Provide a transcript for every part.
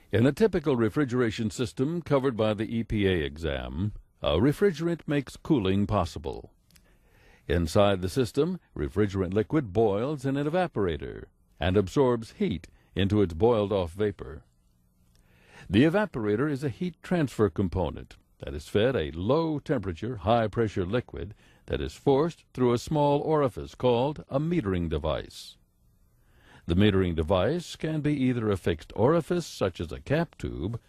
In a typical refrigeration system covered by the EPA exam, a refrigerant makes cooling possible. Inside the system, refrigerant liquid boils in an evaporator and absorbs heat into its boiled-off vapor. The evaporator is a heat transfer component that is fed a low-temperature, high-pressure liquid that is forced through a small orifice called a metering device. The metering device can be either a fixed orifice, such as a cap tube,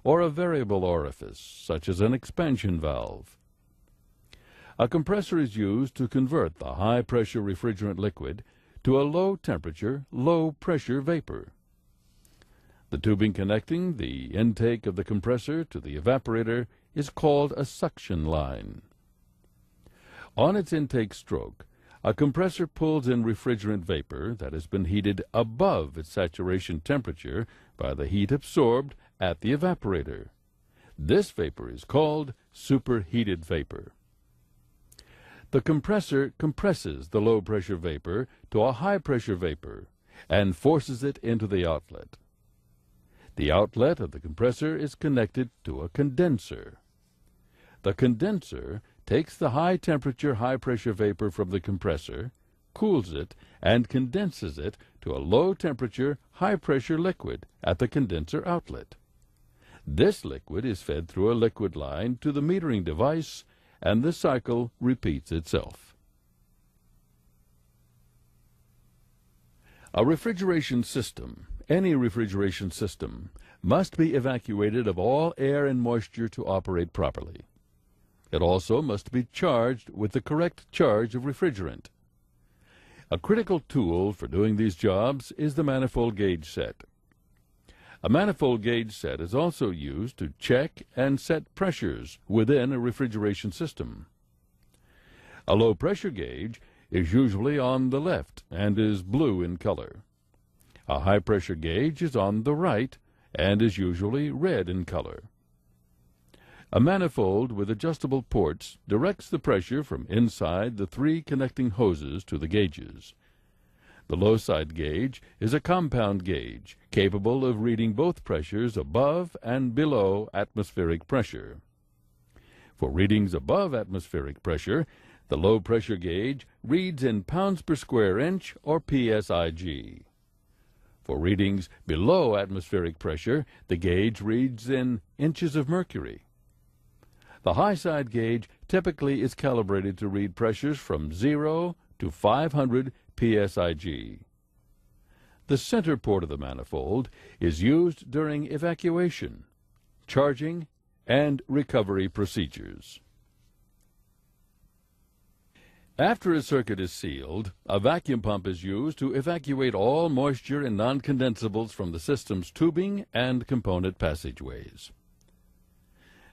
or a variable orifice, such as an expansion valve. A compressor is used to convert the high-pressure refrigerant liquid to a low-temperature, low-pressure vapor. The tubing connecting the intake of the compressor to the evaporator is called a suction line. On its intake stroke, a compressor pulls in refrigerant vapor that has been heated above its saturation temperature by the heat absorbed at the evaporator. This vapor is called superheated vapor. The compressor compresses the low-pressure vapor to a high-pressure vapor and forces it into the outlet. The outlet of the compressor is connected to a condenser. The condenser takes the high-temperature, high-pressure vapor from the compressor, cools it, and condenses it to a low-temperature, high-pressure liquid at the condenser outlet. This liquid is fed through a liquid line to the metering device, and the cycle repeats itself. A refrigeration system, any refrigeration system, must be evacuated of all air and moisture to operate properly. It also must be charged with the correct charge of refrigerant. A critical tool for doing these jobs is the manifold gauge set. A manifold gauge set is also used to check and set pressures within a refrigeration system. A low-pressure gauge is usually on the left and is blue in color. A high-pressure gauge is on the right and is usually red in color. A manifold with adjustable ports directs the pressure from inside the three connecting hoses to the gauges. The low-side gauge is a compound gauge capable of reading both pressures above and below atmospheric pressure. For readings above atmospheric pressure, the low-pressure gauge reads in pounds per square inch or PSIG. For readings below atmospheric pressure, the gauge reads in inches of mercury. The high-side gauge typically is calibrated to read pressures from 0 to 500 PSIG. The center port of the manifold is used during evacuation, charging, and recovery procedures. After a circuit is sealed, a vacuum pump is used to evacuate all moisture and non-condensables from the system's tubing and component passageways.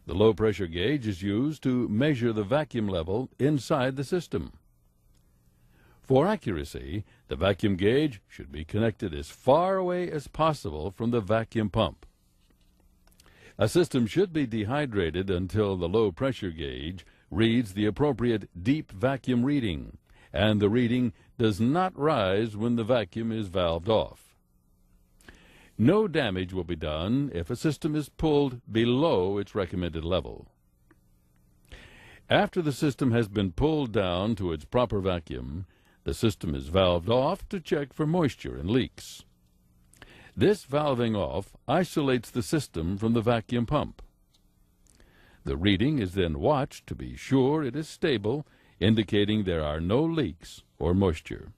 The low-pressure gauge is used to measure the vacuum level inside the system. For accuracy, the vacuum gauge should be connected as far away as possible from the vacuum pump. A system should be dehydrated until the low-pressure gauge reads the appropriate deep vacuum reading, and the reading does not rise when the vacuum is valved off. No damage will be done if a system is pulled below its recommended level. After the system has been pulled down to its proper vacuum, the system is valved off to check for moisture and leaks. This valving off isolates the system from the vacuum pump. The reading is then watched to be sure it is stable, indicating there are no leaks or moisture.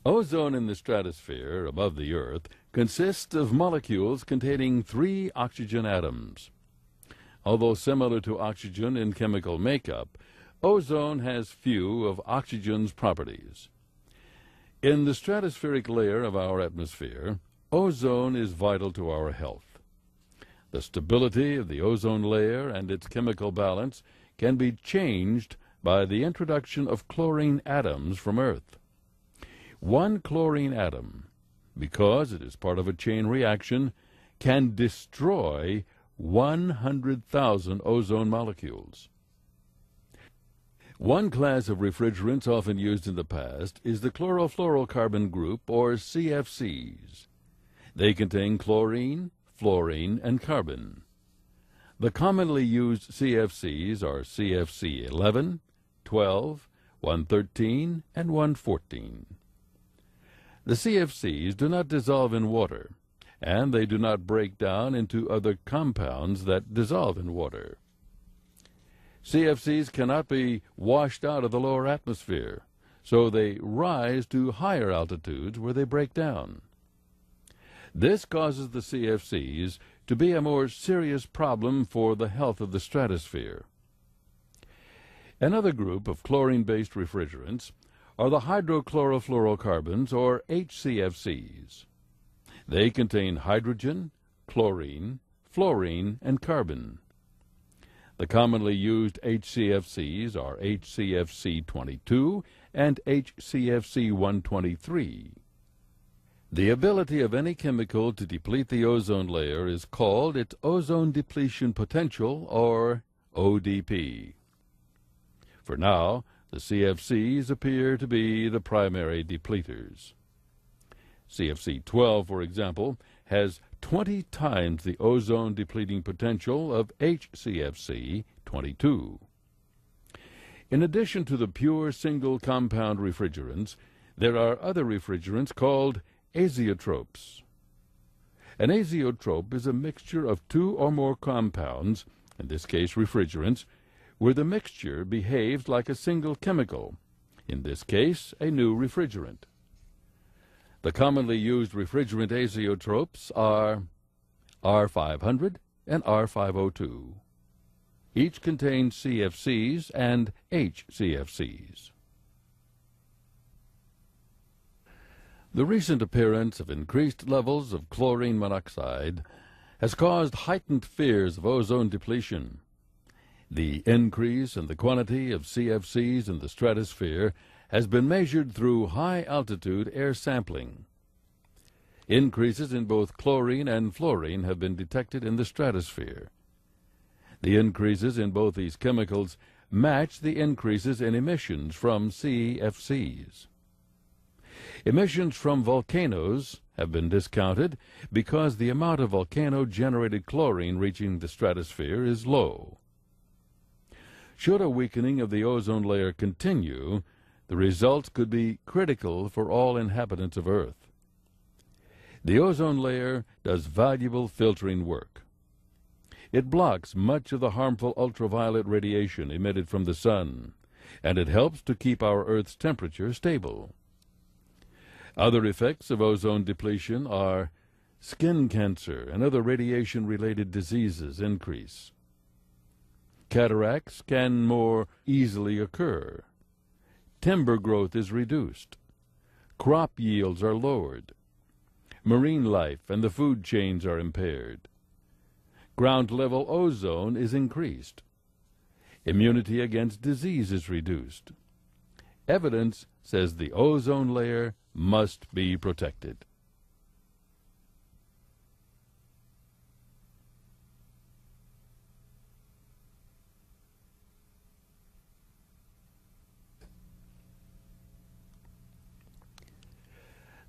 Ozone in the stratosphere above the Earth consists of molecules containing 3 oxygen atoms. Although similar to oxygen in chemical makeup, ozone has few of oxygen's properties. In the stratospheric layer of our atmosphere, ozone is vital to our health. The stability of the ozone layer and its chemical balance can be changed by the introduction of chlorine atoms from Earth. One chlorine atom, because it is part of a chain reaction, can destroy 100,000 ozone molecules. One class of refrigerants often used in the past is the chlorofluorocarbon group, or CFCs. They contain chlorine, fluorine, and carbon. The commonly used CFCs are CFC 11, 12, 113, and 114. The CFCs do not dissolve in water, and they do not break down into other compounds that dissolve in water. CFCs cannot be washed out of the lower atmosphere, so they rise to higher altitudes where they break down. This causes the CFCs to be a more serious problem for the health of the stratosphere. Another group of chlorine-based refrigerants are the hydrochlorofluorocarbons, or HCFCs. They contain hydrogen, chlorine, fluorine, and carbon. The commonly used HCFCs are HCFC 22 and HCFC 123. The ability of any chemical to deplete the ozone layer is called its ozone depletion potential, or ODP. For now, the CFCs appear to be the primary depleters. CFC 12, for example, has 20 times the ozone depleting potential of HCFC 22. In addition to the pure single compound refrigerants, there are other refrigerants called azeotropes. An azeotrope is a mixture of two or more compounds, in this case refrigerants, where the mixture behaves like a single chemical, in this case a new refrigerant. The commonly used refrigerant azeotropes are R500 and R502. Each contains CFCs and HCFCs. The recent appearance of increased levels of chlorine monoxide has caused heightened fears of ozone depletion. The increase in the quantity of CFCs in the stratosphere has been measured through high-altitude air sampling. Increases in both chlorine and fluorine have been detected in the stratosphere. The increases in both these chemicals match the increases in emissions from CFCs. Emissions from volcanoes have been discounted because the amount of volcano-generated chlorine reaching the stratosphere is low. Should a weakening of the ozone layer continue, the results could be critical for all inhabitants of Earth. The ozone layer does valuable filtering work. It blocks much of the harmful ultraviolet radiation emitted from the sun, and it helps to keep our Earth's temperature stable. Other effects of ozone depletion are skin cancer and other radiation-related diseases increase. Cataracts can more easily occur. Timber growth is reduced. Crop yields are lowered. Marine life and the food chains are impaired. Ground-level ozone is increased. Immunity against disease is reduced. Evidence says the ozone layer must be protected.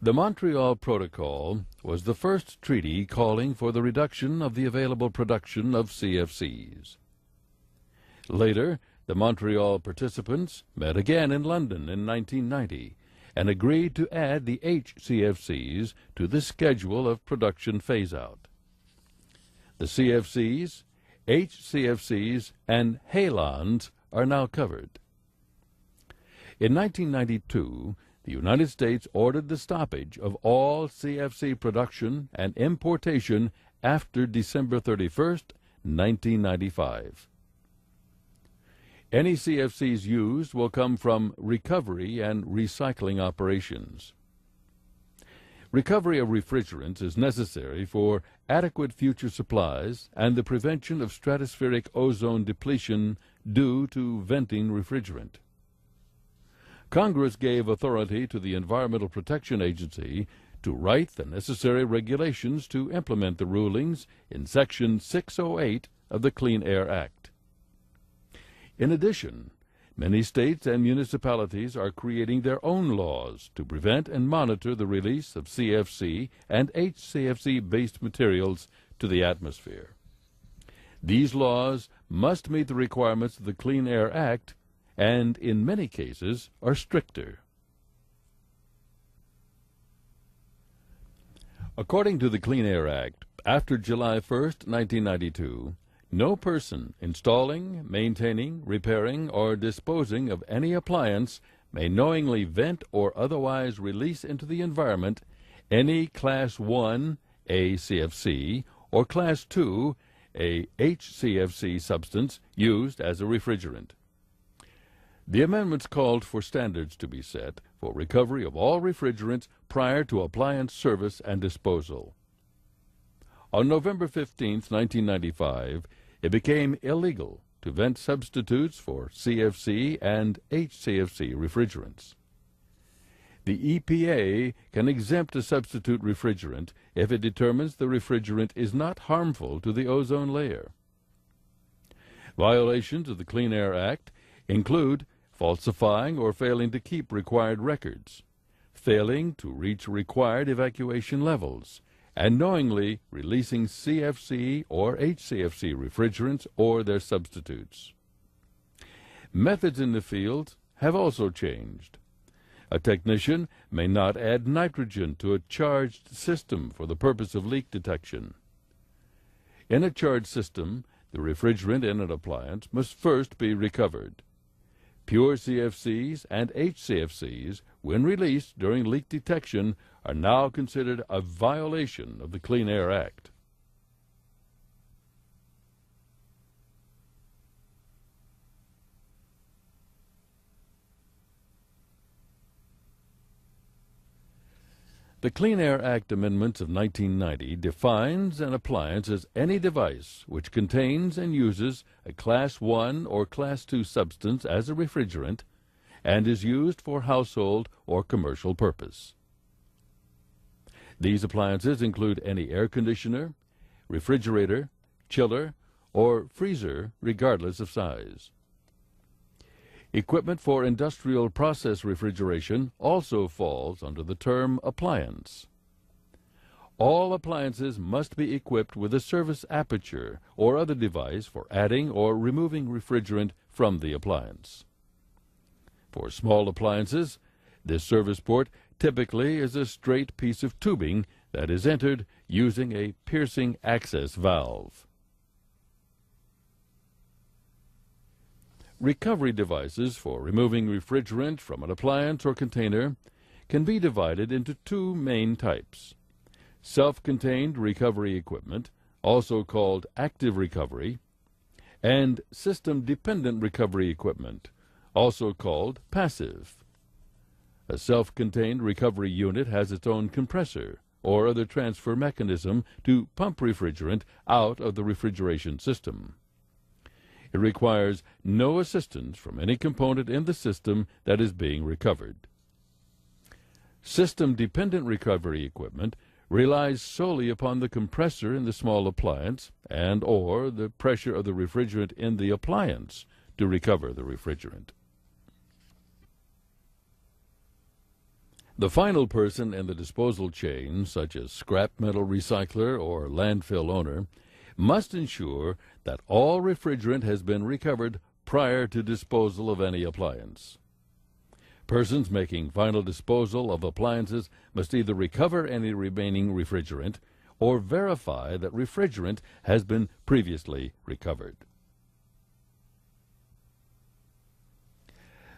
The Montreal Protocol was the first treaty calling for the reduction of the available production of CFCs. Later, the Montreal participants met again in London in 1990 and agreed to add the HCFCs to the schedule of production phase-out. The CFCs, HCFCs, and halons are now covered. In 1992, the United States ordered the stoppage of all CFC production and importation after December 31, 1995. Any CFCs used will come from recovery and recycling operations. Recovery of refrigerants is necessary for adequate future supplies and the prevention of stratospheric ozone depletion due to venting refrigerant. Congress gave authority to the Environmental Protection Agency to write the necessary regulations to implement the rulings in Section 608 of the Clean Air Act. In addition, many states and municipalities are creating their own laws to prevent and monitor the release of CFC and HCFC-based materials to the atmosphere. These laws must meet the requirements of the Clean Air Act and, in many cases, are stricter. According to the Clean Air Act, after July 1, 1992, no person installing, maintaining, repairing, or disposing of any appliance may knowingly vent or otherwise release into the environment any Class 1 a CFC or Class 2 a HCFC substance used as a refrigerant. The amendments called for standards to be set for recovery of all refrigerants prior to appliance service and disposal. On November 15, 1995, it became illegal to vent substitutes for CFC and HCFC refrigerants. The EPA can exempt a substitute refrigerant if it determines the refrigerant is not harmful to the ozone layer. Violations of the Clean Air Act include falsifying or failing to keep required records, failing to reach required evacuation levels, and knowingly releasing CFC or HCFC refrigerants or their substitutes. Methods in the field have also changed. A technician may not add nitrogen to a charged system for the purpose of leak detection. In a charged system, the refrigerant in an appliance must first be recovered. Pure CFCs and HCFCs, when released during leak detection, are now considered a violation of the Clean Air Act. The Clean Air Act amendments of 1990 defines an appliance as any device which contains and uses a Class 1 or Class 2 substance as a refrigerant and is used for household or commercial purpose. These appliances include any air conditioner, refrigerator, chiller, or freezer, regardless of size. Equipment for industrial process refrigeration also falls under the term appliance. All appliances must be equipped with a service aperture or other device for adding or removing refrigerant from the appliance. For small appliances, this service port typically is a straight piece of tubing that is entered using a piercing access valve. Recovery devices for removing refrigerant from an appliance or container can be divided into two main types: self-contained recovery equipment, also called active recovery, and system-dependent recovery equipment, also called passive. A self-contained recovery unit has its own compressor or other transfer mechanism to pump refrigerant out of the refrigeration system. It requires no assistance from any component in the system that is being recovered. System-dependent recovery equipment relies solely upon the compressor in the small appliance and/or the pressure of the refrigerant in the appliance to recover the refrigerant. The final person in the disposal chain, such as scrap metal recycler or landfill owner, must ensure that all refrigerant has been recovered prior to disposal of any appliance. Persons making final disposal of appliances must either recover any remaining refrigerant or verify that refrigerant has been previously recovered.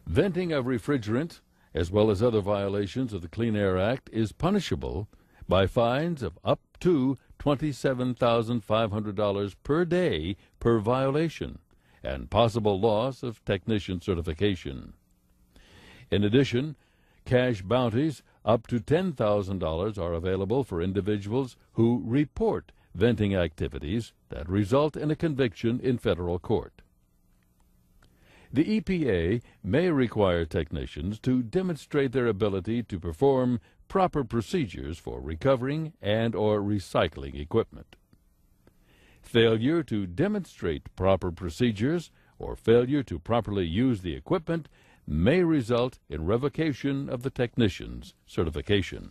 Venting of refrigerant, as well as other violations of the Clean Air Act, is punishable by fines of up to $27,500 per day per violation and possible loss of technician certification. In addition, cash bounties up to $10,000 are available for individuals who report venting activities that result in a conviction in federal court. The EPA may require technicians to demonstrate their ability to perform proper procedures for recovering and/or recycling equipment. Failure to demonstrate proper procedures or failure to properly use the equipment may result in revocation of the technician's certification.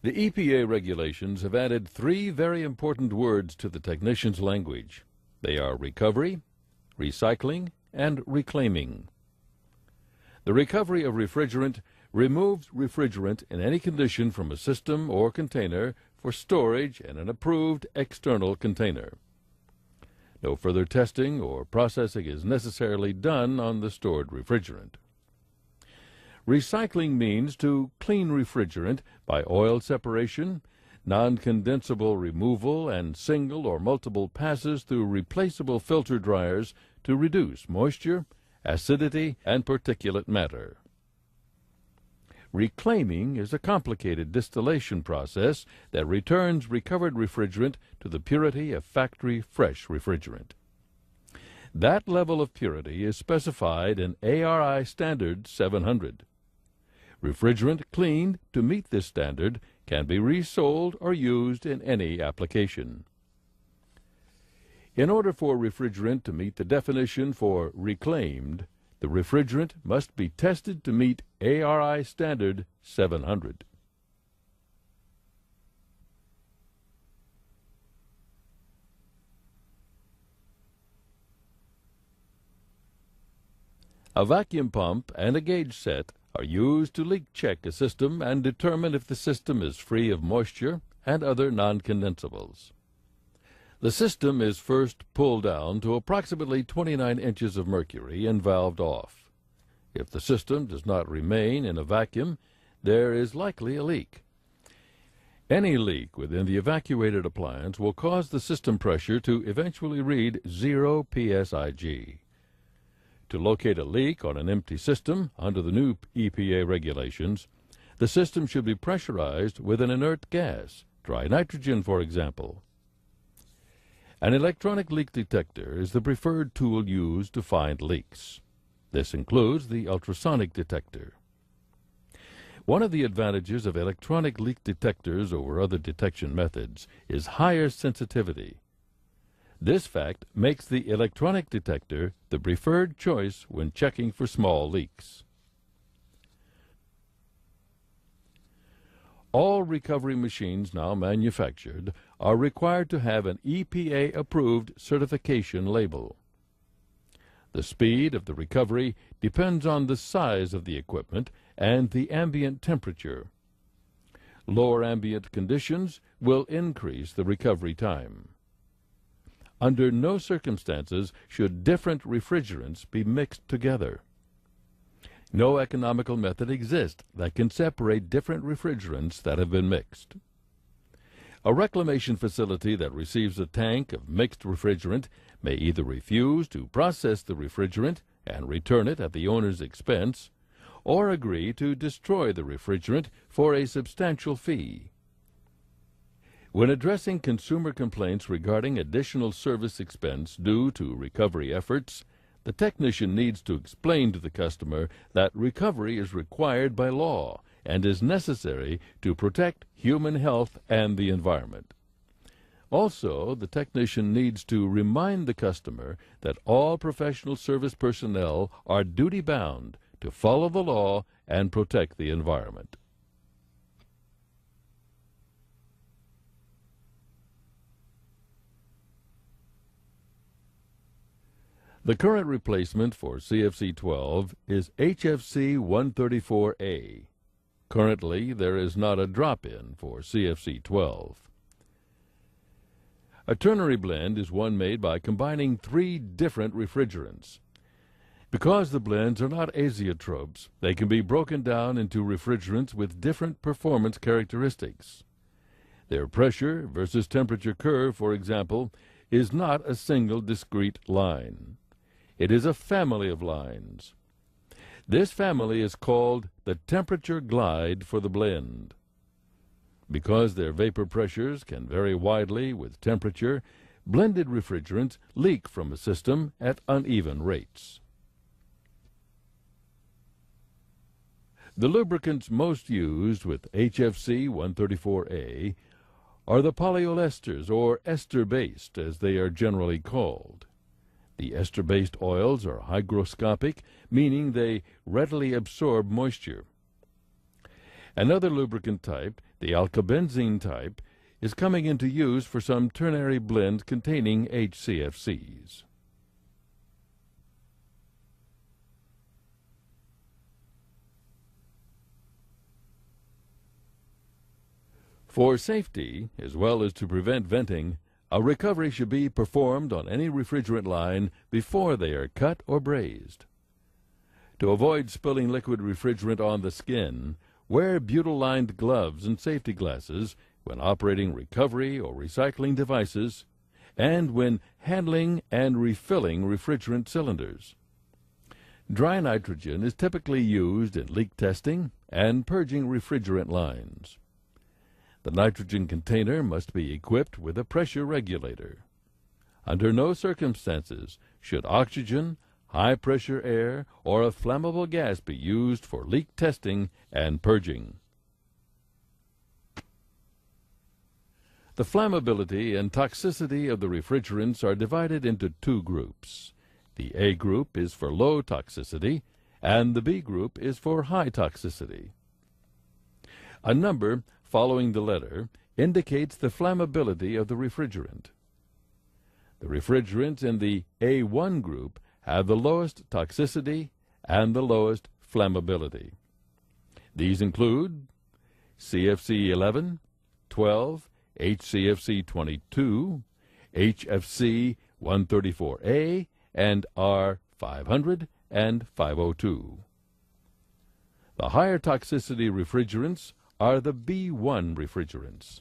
The EPA regulations have added 3 very important words to the technician's language. They are recovery, recycling, and reclaiming. The recovery of refrigerant removes refrigerant in any condition from a system or container for storage in an approved external container. No further testing or processing is necessarily done on the stored refrigerant. Recycling means to clean refrigerant by oil separation, non-condensable removal, and single or multiple passes through replaceable filter dryers to reduce moisture, acidity, and particulate matter. Reclaiming is a complicated distillation process that returns recovered refrigerant to the purity of factory fresh refrigerant. That level of purity is specified in ARI Standard 700. Refrigerant cleaned to meet this standard can be resold or used in any application. In order for refrigerant to meet the definition for reclaimed, the refrigerant must be tested to meet ARI Standard 700. A vacuum pump and a gauge set are used to leak check a system and determine if the system is free of moisture and other non-condensables. The system is first pulled down to approximately 29 inches of mercury and valved off. If the system does not remain in a vacuum, there is likely a leak. Any leak within the evacuated appliance will cause the system pressure to eventually read 0 psig. To locate a leak on an empty system under the new EPA regulations, the system should be pressurized with an inert gas, dry nitrogen for example. An electronic leak detector is the preferred tool used to find leaks. This includes the ultrasonic detector. One of the advantages of electronic leak detectors over other detection methods is higher sensitivity. This fact makes the electronic detector the preferred choice when checking for small leaks. All recovery machines now manufactured are required to have an EPA-approved certification label. The speed of the recovery depends on the size of the equipment and the ambient temperature. Lower ambient conditions will increase the recovery time. Under no circumstances should different refrigerants be mixed together. No economical method exists that can separate different refrigerants that have been mixed. A reclamation facility that receives a tank of mixed refrigerant may either refuse to process the refrigerant and return it at the owner's expense, or agree to destroy the refrigerant for a substantial fee. When addressing consumer complaints regarding additional service expense due to recovery efforts, the technician needs to explain to the customer that recovery is required by law and is necessary to protect human health and the environment. Also, the technician needs to remind the customer that all professional service personnel are duty-bound to follow the law and protect the environment. The current replacement for CFC-12 is HFC-134A. Currently, there is not a drop-in for CFC-12. A ternary blend is one made by combining 3 different refrigerants. Because the blends are not azeotropes, they can be broken down into refrigerants with different performance characteristics. Their pressure versus temperature curve, for example, is not a single discrete line. It is a family of lines. This family is called the temperature glide for the blend. Because their vapor pressures can vary widely with temperature, blended refrigerants leak from a system at uneven rates. The lubricants most used with HFC 134A are the polyolesters, or ester-based, as they are generally called. The ester-based oils are hygroscopic, meaning they readily absorb moisture. Another lubricant type, the alkybenzene type, is coming into use for some ternary blends containing HCFCs. For safety, as well as to prevent venting, a recovery should be performed on any refrigerant line before they are cut or brazed. To avoid spilling liquid refrigerant on the skin, wear butyl-lined gloves and safety glasses when operating recovery or recycling devices and when handling and refilling refrigerant cylinders. Dry nitrogen is typically used in leak testing and purging refrigerant lines. The nitrogen container must be equipped with a pressure regulator. Under no circumstances should oxygen, high-pressure air, or a flammable gas be used for leak testing and purging. The flammability and toxicity of the refrigerants are divided into two groups. The A group is for low toxicity, and the B group is for high toxicity. A number following the letter indicates the flammability of the refrigerant. The refrigerants in the A1 group have the lowest toxicity and the lowest flammability. These include CFC 11, 12, HCFC 22, HFC 134A, and R500 and 502. The higher toxicity refrigerants are the B1 refrigerants.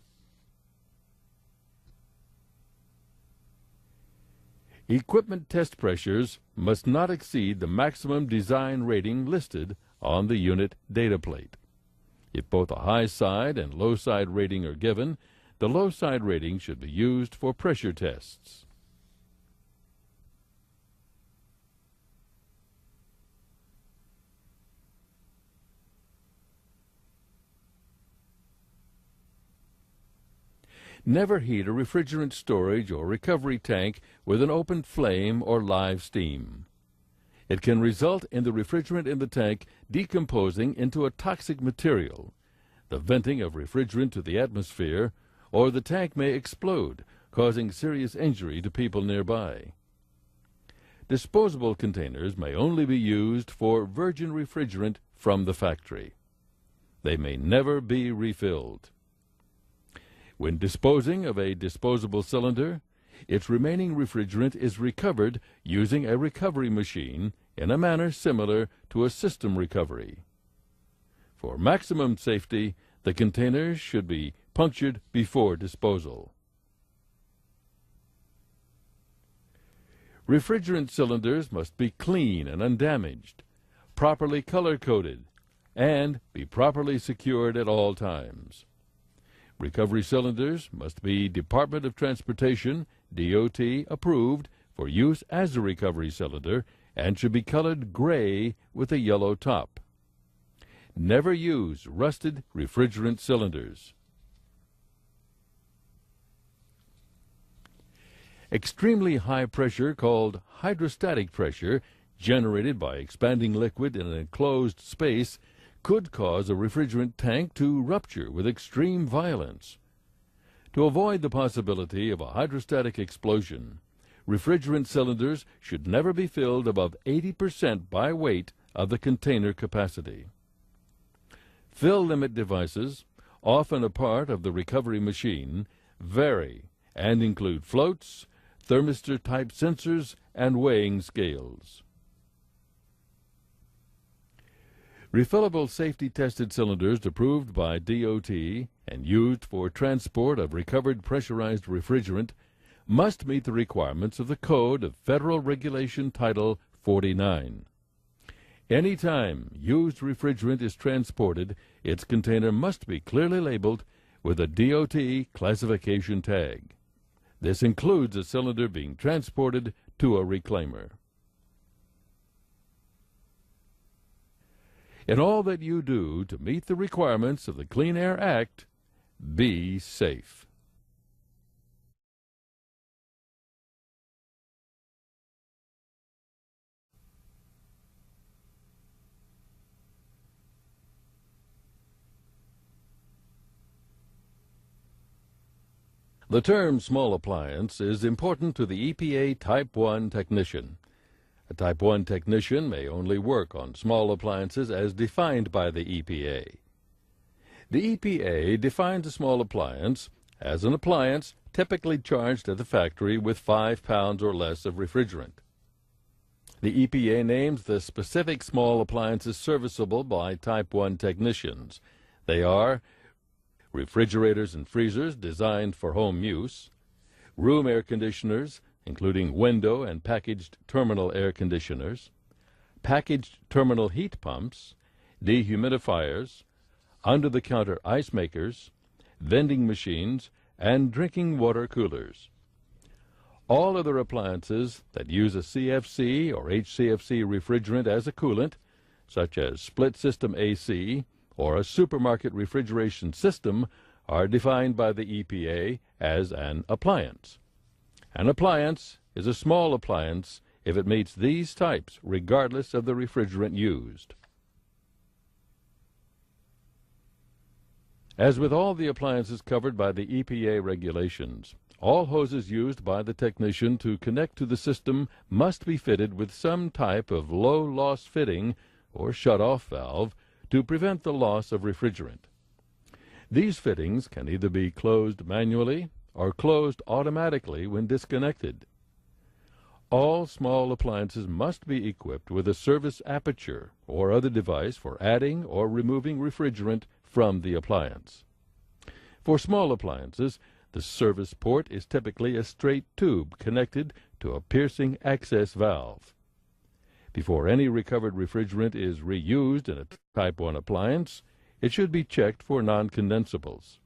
Equipment test pressures must not exceed the maximum design rating listed on the unit data plate. If both a high side and low side rating are given, the low side rating should be used for pressure tests. Never heat a refrigerant storage or recovery tank with an open flame or live steam. It can result in the refrigerant in the tank decomposing into a toxic material, the venting of refrigerant to the atmosphere, or the tank may explode, causing serious injury to people nearby. Disposable containers may only be used for virgin refrigerant from the factory. They may never be refilled. When disposing of a disposable cylinder, its remaining refrigerant is recovered using a recovery machine in a manner similar to a system recovery. For maximum safety, the containers should be punctured before disposal. Refrigerant cylinders must be clean and undamaged, properly color-coded, and be properly secured at all times. Recovery cylinders must be Department of Transportation, DOT, approved for use as a recovery cylinder and should be colored gray with a yellow top. Never use rusted refrigerant cylinders. Extremely high pressure, called hydrostatic pressure, generated by expanding liquid in an enclosed space, could cause a refrigerant tank to rupture with extreme violence. To avoid the possibility of a hydrostatic explosion, refrigerant cylinders should never be filled above 80% by weight of the container capacity. Fill limit devices, often a part of the recovery machine, vary and include floats, thermistor-type sensors, and weighing scales. Refillable safety-tested cylinders approved by DOT and used for transport of recovered pressurized refrigerant must meet the requirements of the Code of Federal Regulation Title 49. Any time used refrigerant is transported, its container must be clearly labeled with a DOT classification tag. This includes a cylinder being transported to a reclaimer. In all that you do to meet the requirements of the Clean Air Act, be safe. The term small appliance is important to the EPA Type 1 technician. A Type 1 technician may only work on small appliances as defined by the EPA. The EPA defines a small appliance as an appliance typically charged at the factory with 5 pounds or less of refrigerant. The EPA names the specific small appliances serviceable by Type 1 technicians. They are refrigerators and freezers designed for home use, room air conditioners, including window and packaged terminal air conditioners, packaged terminal heat pumps, dehumidifiers, under-the-counter ice makers, vending machines, and drinking water coolers. All other appliances that use a CFC or HCFC refrigerant as a coolant, such as split-system AC or a supermarket refrigeration system, are defined by the EPA as an appliance. An appliance is a small appliance if it meets these types, regardless of the refrigerant used. As with all the appliances covered by the EPA regulations, all hoses used by the technician to connect to the system must be fitted with some type of low-loss fitting or shut-off valve to prevent the loss of refrigerant. These fittings can either be closed manually or closed automatically when disconnected. All small appliances must be equipped with a service aperture or other device for adding or removing refrigerant from the appliance. For small appliances, the service port is typically a straight tube connected to a piercing access valve. Before any recovered refrigerant is reused in a Type 1 appliance, it should be checked for non-condensables.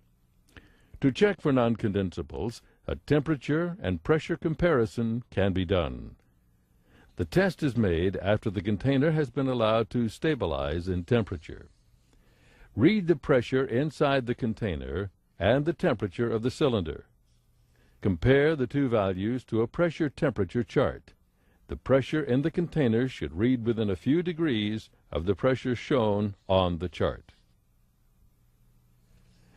To check for non-condensables, a temperature and pressure comparison can be done. The test is made after the container has been allowed to stabilize in temperature. Read the pressure inside the container and the temperature of the cylinder. Compare the two values to a pressure-temperature chart. The pressure in the container should read within a few degrees of the pressure shown on the chart.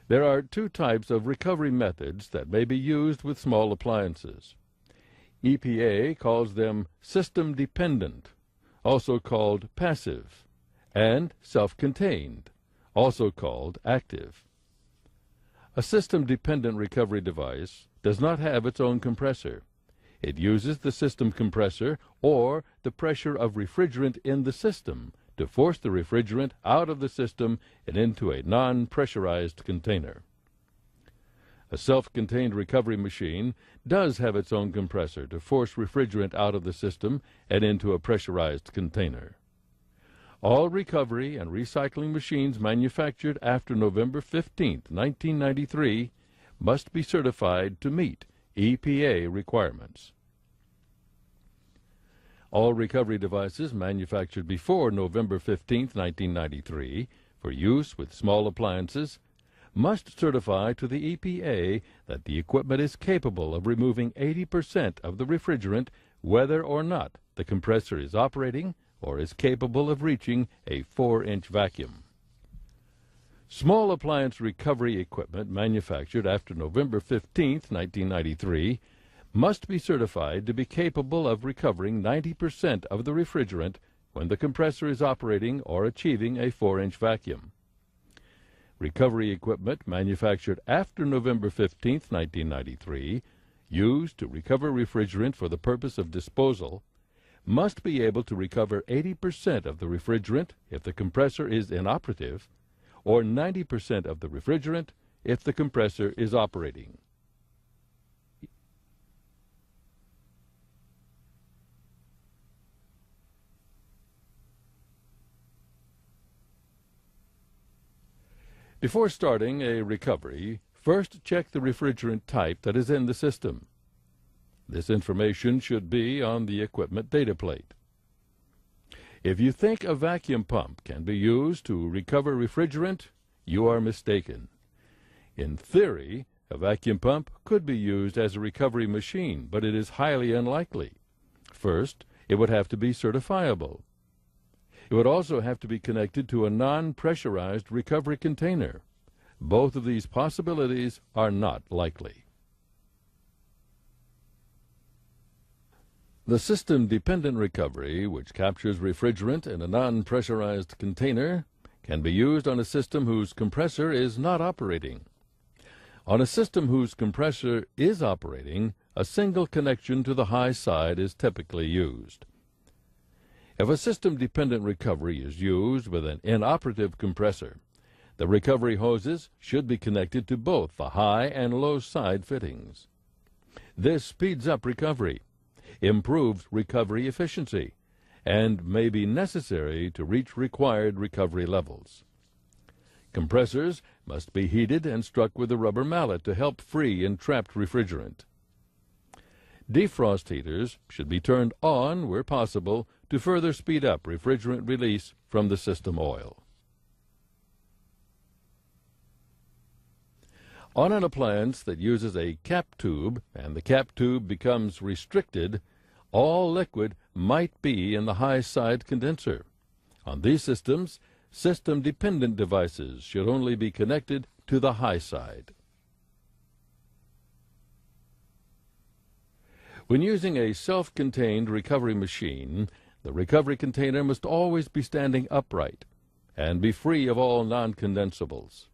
There are two types of recovery methods that may be used with small appliances. EPA calls them system-dependent, also called passive, and self-contained, also called active. A system-dependent recovery device does not have its own compressor. It uses the system compressor or the pressure of refrigerant in the system to force the refrigerant out of the system and into a non-pressurized container. A self-contained recovery machine does have its own compressor to force refrigerant out of the system and into a pressurized container. All recovery and recycling machines manufactured after November 15, 1993, must be certified to meet EPA requirements. All recovery devices manufactured before November 15, 1993, for use with small appliances, must certify to the EPA that the equipment is capable of removing 80% of the refrigerant, whether or not the compressor is operating or is capable of reaching a 4-inch vacuum. Small appliance recovery equipment manufactured after November 15, 1993, must be certified to be capable of recovering 90% of the refrigerant when the compressor is operating or achieving a 4-inch vacuum. Recovery equipment manufactured after November 15, 1993, used to recover refrigerant for the purpose of disposal, must be able to recover 80% of the refrigerant if the compressor is inoperative, or 90% of the refrigerant if the compressor is operating. Before starting a recovery, first check the refrigerant type that is in the system. This information should be on the equipment data plate. If you think a vacuum pump can be used to recover refrigerant, you are mistaken. In theory, a vacuum pump could be used as a recovery machine, but it is highly unlikely. First, it would have to be certifiable. It would also have to be connected to a non-pressurized recovery container. Both of these possibilities are not likely. The system-dependent recovery, which captures refrigerant in a non-pressurized container, can be used on a system whose compressor is not operating. On a system whose compressor is operating, a single connection to the high side is typically used. If a system-dependent recovery is used with an inoperative compressor, the recovery hoses should be connected to both the high and low side fittings. This speeds up recovery, improves recovery efficiency, and may be necessary to reach required recovery levels. Compressors must be heated and struck with a rubber mallet to help free entrapped refrigerant. Defrost heaters should be turned on where possible to further speed up refrigerant release from the system oil. On an appliance that uses a cap tube and the cap tube becomes restricted, all liquid might be in the high side condenser. On these systems, system-dependent devices should only be connected to the high side. When using a self-contained recovery machine, the recovery container must always be standing upright and be free of all non-condensables.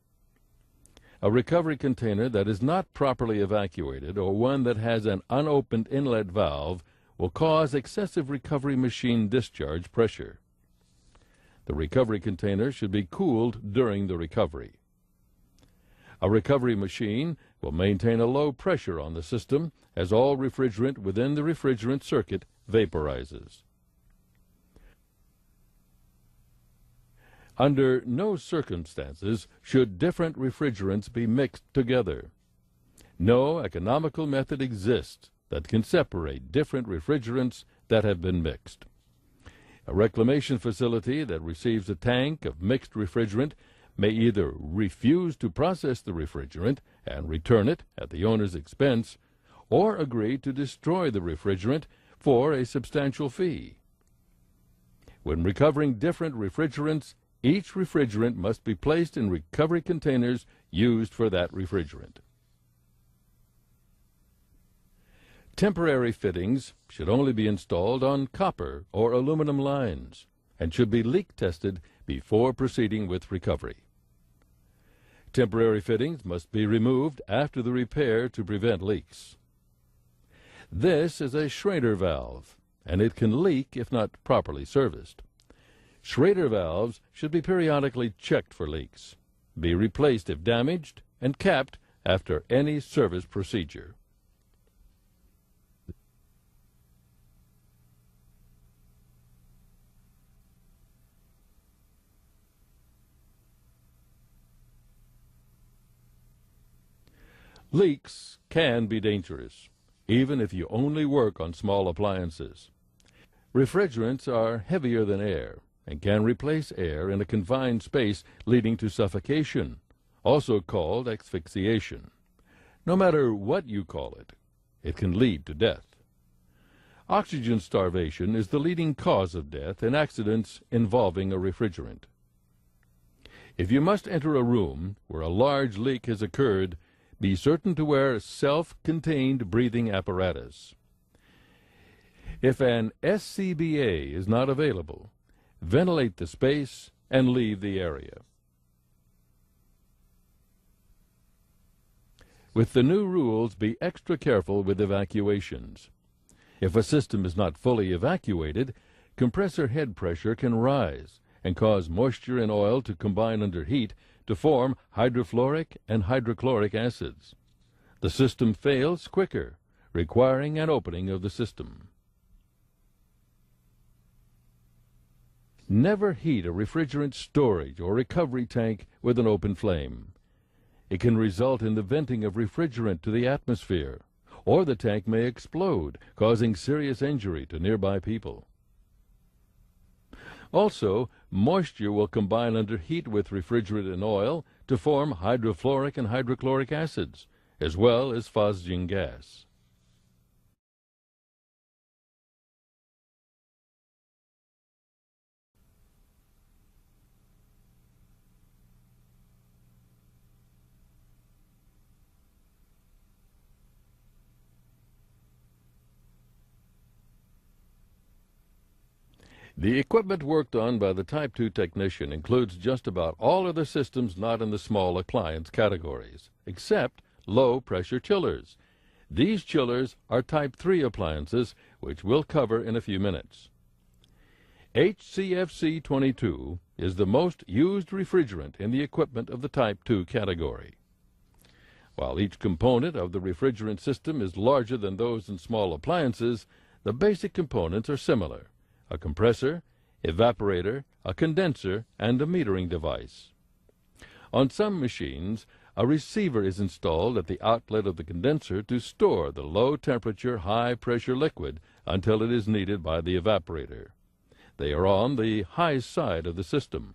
A recovery container that is not properly evacuated or one that has an unopened inlet valve will cause excessive recovery machine discharge pressure. The recovery container should be cooled during the recovery. A recovery machine will maintain a low pressure on the system as all refrigerant within the refrigerant circuit vaporizes. Under no circumstances should different refrigerants be mixed together. No economical method exists that can separate different refrigerants that have been mixed. A reclamation facility that receives a tank of mixed refrigerant may either refuse to process the refrigerant and return it at the owner's expense, or agree to destroy the refrigerant for a substantial fee. When recovering different refrigerants, each refrigerant must be placed in recovery containers used for that refrigerant. Temporary fittings should only be installed on copper or aluminum lines and should be leak tested before proceeding with recovery. Temporary fittings must be removed after the repair to prevent leaks. This is a Schrader valve, and it can leak if not properly serviced. Schrader valves should be periodically checked for leaks, be replaced if damaged, and capped after any service procedure. Leaks can be dangerous, even if you only work on small appliances. Refrigerants are heavier than air and can replace air in a confined space, leading to suffocation, also called asphyxiation. No matter what you call it, it can lead to death. Oxygen starvation is the leading cause of death in accidents involving a refrigerant. If you must enter a room where a large leak has occurred, be certain to wear self-contained breathing apparatus. If an SCBA is not available, ventilate the space and leave the area. With the new rules, be extra careful with evacuations. If a system is not fully evacuated, compressor head pressure can rise and cause moisture and oil to combine under heat to form hydrofluoric and hydrochloric acids. The system fails quicker, requiring an opening of the system. Never heat a refrigerant storage or recovery tank with an open flame. It can result in the venting of refrigerant to the atmosphere, or the tank may explode, causing serious injury to nearby people. Also, moisture will combine under heat with refrigerant and oil to form hydrofluoric and hydrochloric acids, as well as phosgene gas. The equipment worked on by the Type 2 technician includes just about all other systems not in the small appliance categories, except low-pressure chillers. These chillers are Type 3 appliances, which we'll cover in a few minutes. HCFC-22 is the most used refrigerant in the equipment of the Type 2 category. While each component of the refrigerant system is larger than those in small appliances, the basic components are similar: a compressor, evaporator, a condenser, and a metering device. On some machines, a receiver is installed at the outlet of the condenser to store the low-temperature, high-pressure liquid until it is needed by the evaporator. They are on the high side of the system.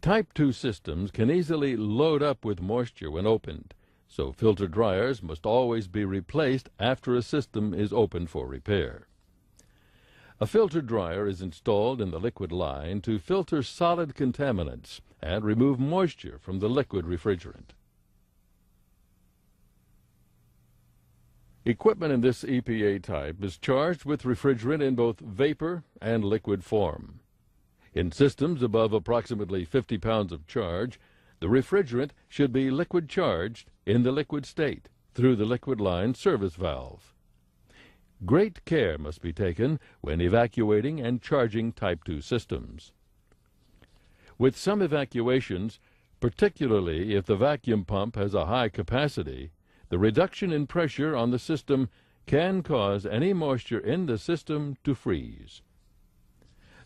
Type 2 systems can easily load up with moisture when opened, so filter dryers must always be replaced after a system is opened for repair. A filter dryer is installed in the liquid line to filter solid contaminants and remove moisture from the liquid refrigerant. Equipment in this EPA type is charged with refrigerant in both vapor and liquid form. In systems above approximately 50 pounds of charge, the refrigerant should be liquid charged in the liquid state through the liquid line service valve. Great care must be taken when evacuating and charging Type 2 systems. With some evacuations, particularly if the vacuum pump has a high capacity, the reduction in pressure on the system can cause any moisture in the system to freeze.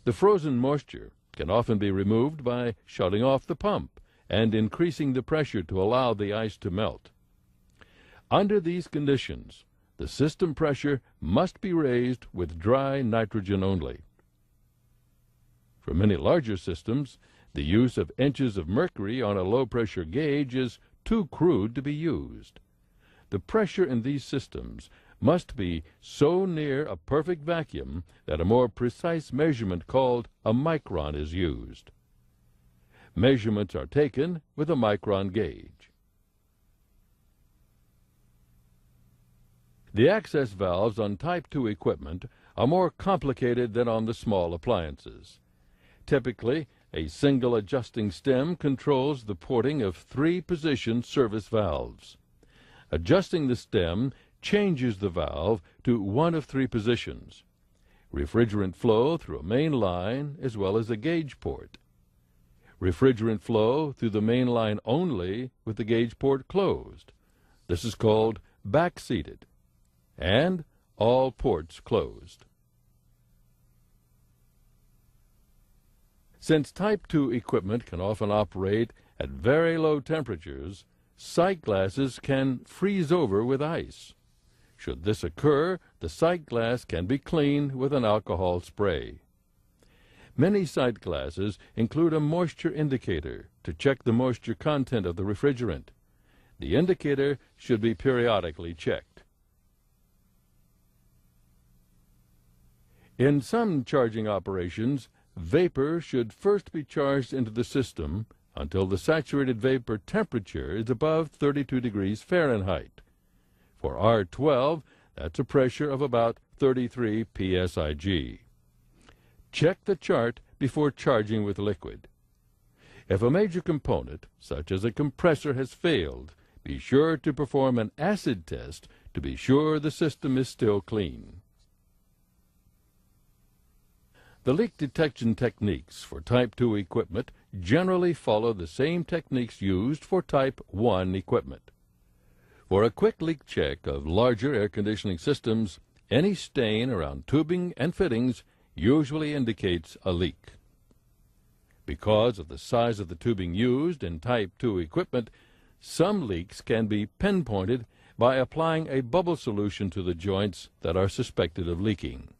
The frozen moisture can often be removed by shutting off the pump and increasing the pressure to allow the ice to melt. Under these conditions, the system pressure must be raised with dry nitrogen only. For many larger systems, the use of inches of mercury on a low-pressure gauge is too crude to be used. The pressure in these systems must be so near a perfect vacuum that a more precise measurement called a micron is used. Measurements are taken with a micron gauge. The access valves on Type 2 equipment are more complicated than on the small appliances. Typically, a single adjusting stem controls the porting of 3-position service valves. Adjusting the stem changes the valve to one of 3 positions: refrigerant flow through a main line as well as a gauge port, refrigerant flow through the main line only with the gauge port closed. This is called backseated, and all ports closed. Since Type 2 equipment can often operate at very low temperatures, sight glasses can freeze over with ice. Should this occur, the sight glass can be cleaned with an alcohol spray. Many sight glasses include a moisture indicator to check the moisture content of the refrigerant. The indicator should be periodically checked. In some charging operations, vapor should first be charged into the system until the saturated vapor temperature is above 32 degrees Fahrenheit. For R12, that's a pressure of about 33 psig. Check the chart before charging with liquid. If a major component, such as a compressor, has failed, be sure to perform an acid test to be sure the system is still clean. The leak detection techniques for Type 2 equipment generally follow the same techniques used for Type 1 equipment. For a quick leak check of larger air conditioning systems, any stain around tubing and fittings usually indicates a leak. Because of the size of the tubing used in Type 2 equipment, some leaks can be pinpointed by applying a bubble solution to the joints that are suspected of leaking.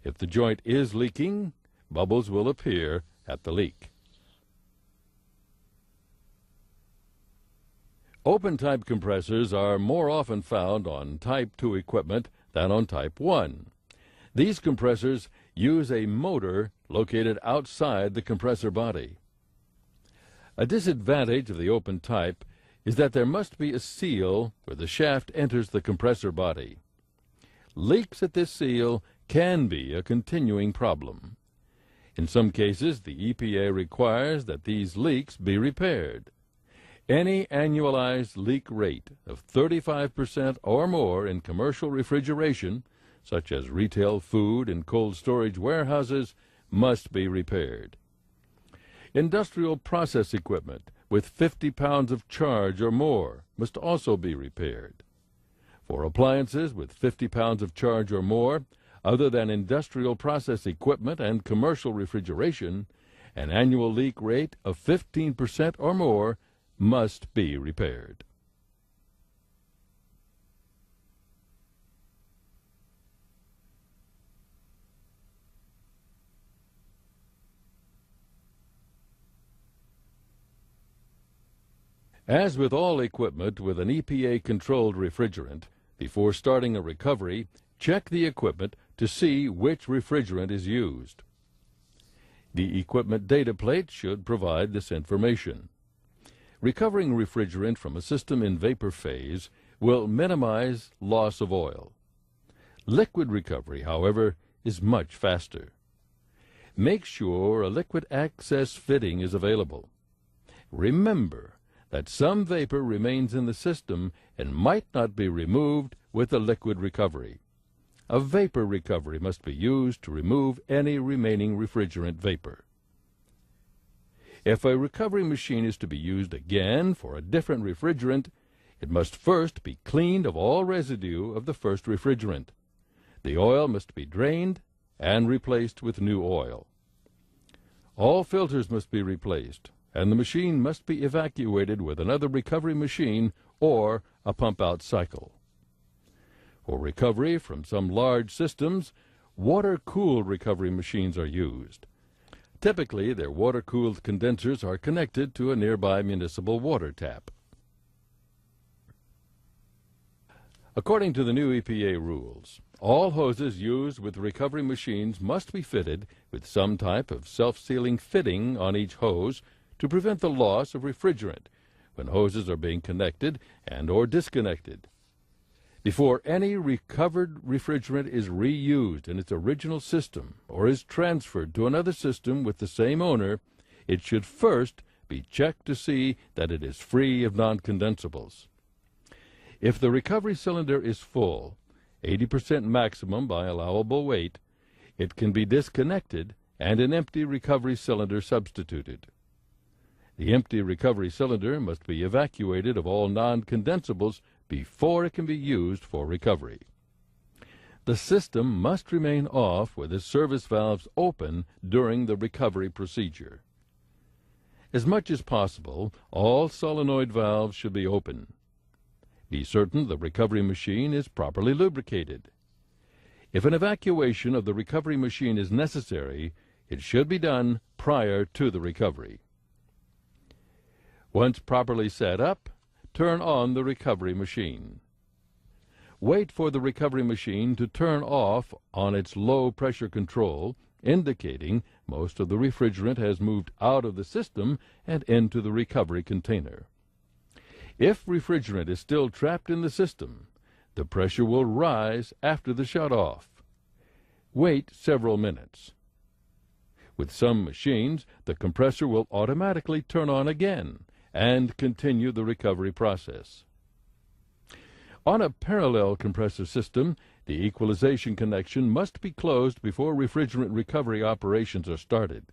If the joint is leaking, bubbles will appear at the leak. Open-type compressors are more often found on Type 2 equipment than on Type 1. These compressors use a motor located outside the compressor body. A disadvantage of the open type is that there must be a seal where the shaft enters the compressor body. Leaks at this seal can be a continuing problem. In some cases, the EPA requires that these leaks be repaired. Any annualized leak rate of 35% or more in commercial refrigeration, such as retail food and cold storage warehouses, must be repaired. Industrial process equipment with 50 pounds of charge or more must also be repaired. For appliances with 50 pounds of charge or more, other than industrial process equipment and commercial refrigeration, an annual leak rate of 15% or more must be repaired. As with all equipment with an EPA-controlled refrigerant, before starting a recovery, check the equipment to see which refrigerant is used. The equipment data plate should provide this information. Recovering refrigerant from a system in vapor phase will minimize loss of oil. Liquid recovery, however, is much faster. Make sure a liquid access fitting is available. Remember that some vapor remains in the system and might not be removed with a liquid recovery. A vapor recovery must be used to remove any remaining refrigerant vapor. If a recovery machine is to be used again for a different refrigerant, it must first be cleaned of all residue of the first refrigerant. The oil must be drained and replaced with new oil. All filters must be replaced, and the machine must be evacuated with another recovery machine or a pump-out cycle. For recovery from some large systems, water-cooled recovery machines are used. Typically, their water-cooled condensers are connected to a nearby municipal water tap. According to the new EPA rules, all hoses used with recovery machines must be fitted with some type of self-sealing fitting on each hose to prevent the loss of refrigerant when hoses are being connected and/or disconnected. Before any recovered refrigerant is reused in its original system or is transferred to another system with the same owner, it should first be checked to see that it is free of non-condensables. If the recovery cylinder is full, 80% maximum by allowable weight, it can be disconnected and an empty recovery cylinder substituted. The empty recovery cylinder must be evacuated of all non-condensables before it can be used for recovery. The system must remain off with the service valves open during the recovery procedure. As much as possible, all solenoid valves should be open. Be certain the recovery machine is properly lubricated. If an evacuation of the recovery machine is necessary, it should be done prior to the recovery. Once properly set up, turn on the recovery machine. Wait for the recovery machine to turn off on its low pressure control, indicating most of the refrigerant has moved out of the system and into the recovery container. If refrigerant is still trapped in the system, the pressure will rise after the shut-off. Wait several minutes. With some machines, the compressor will automatically turn on again and continue the recovery process. On a parallel compressor system, the equalization connection must be closed before refrigerant recovery operations are started.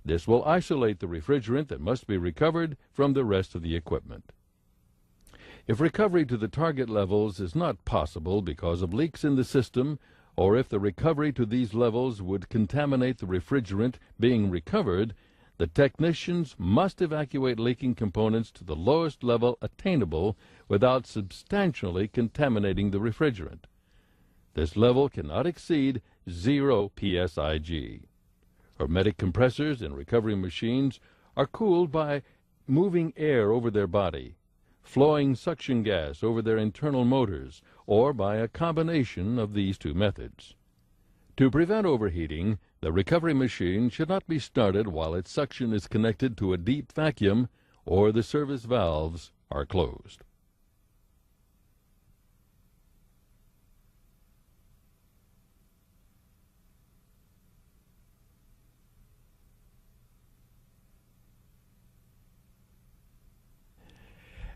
This will isolate the refrigerant that must be recovered from the rest of the equipment. If recovery to the target levels is not possible because of leaks in the system, or if the recovery to these levels would contaminate the refrigerant being recovered, the technicians must evacuate leaking components to the lowest level attainable without substantially contaminating the refrigerant. This level cannot exceed psig. Hermetic compressors in recovery machines are cooled by moving air over their body, flowing suction gas over their internal motors, or by a combination of these two methods. To prevent overheating, the recovery machine should not be started while its suction is connected to a deep vacuum or the service valves are closed.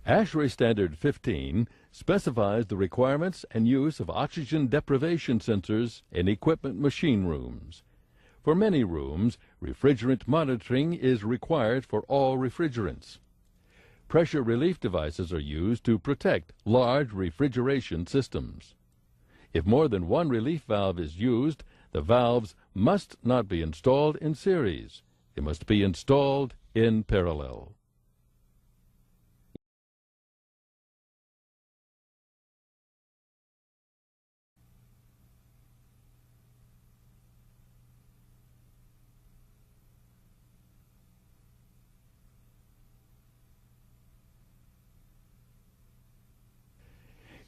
ASHRAE Standard 15 specifies the requirements and use of oxygen deprivation sensors in equipment machine rooms. For many rooms, refrigerant monitoring is required for all refrigerants. Pressure relief devices are used to protect large refrigeration systems. If more than one relief valve is used, the valves must not be installed in series. They must be installed in parallel.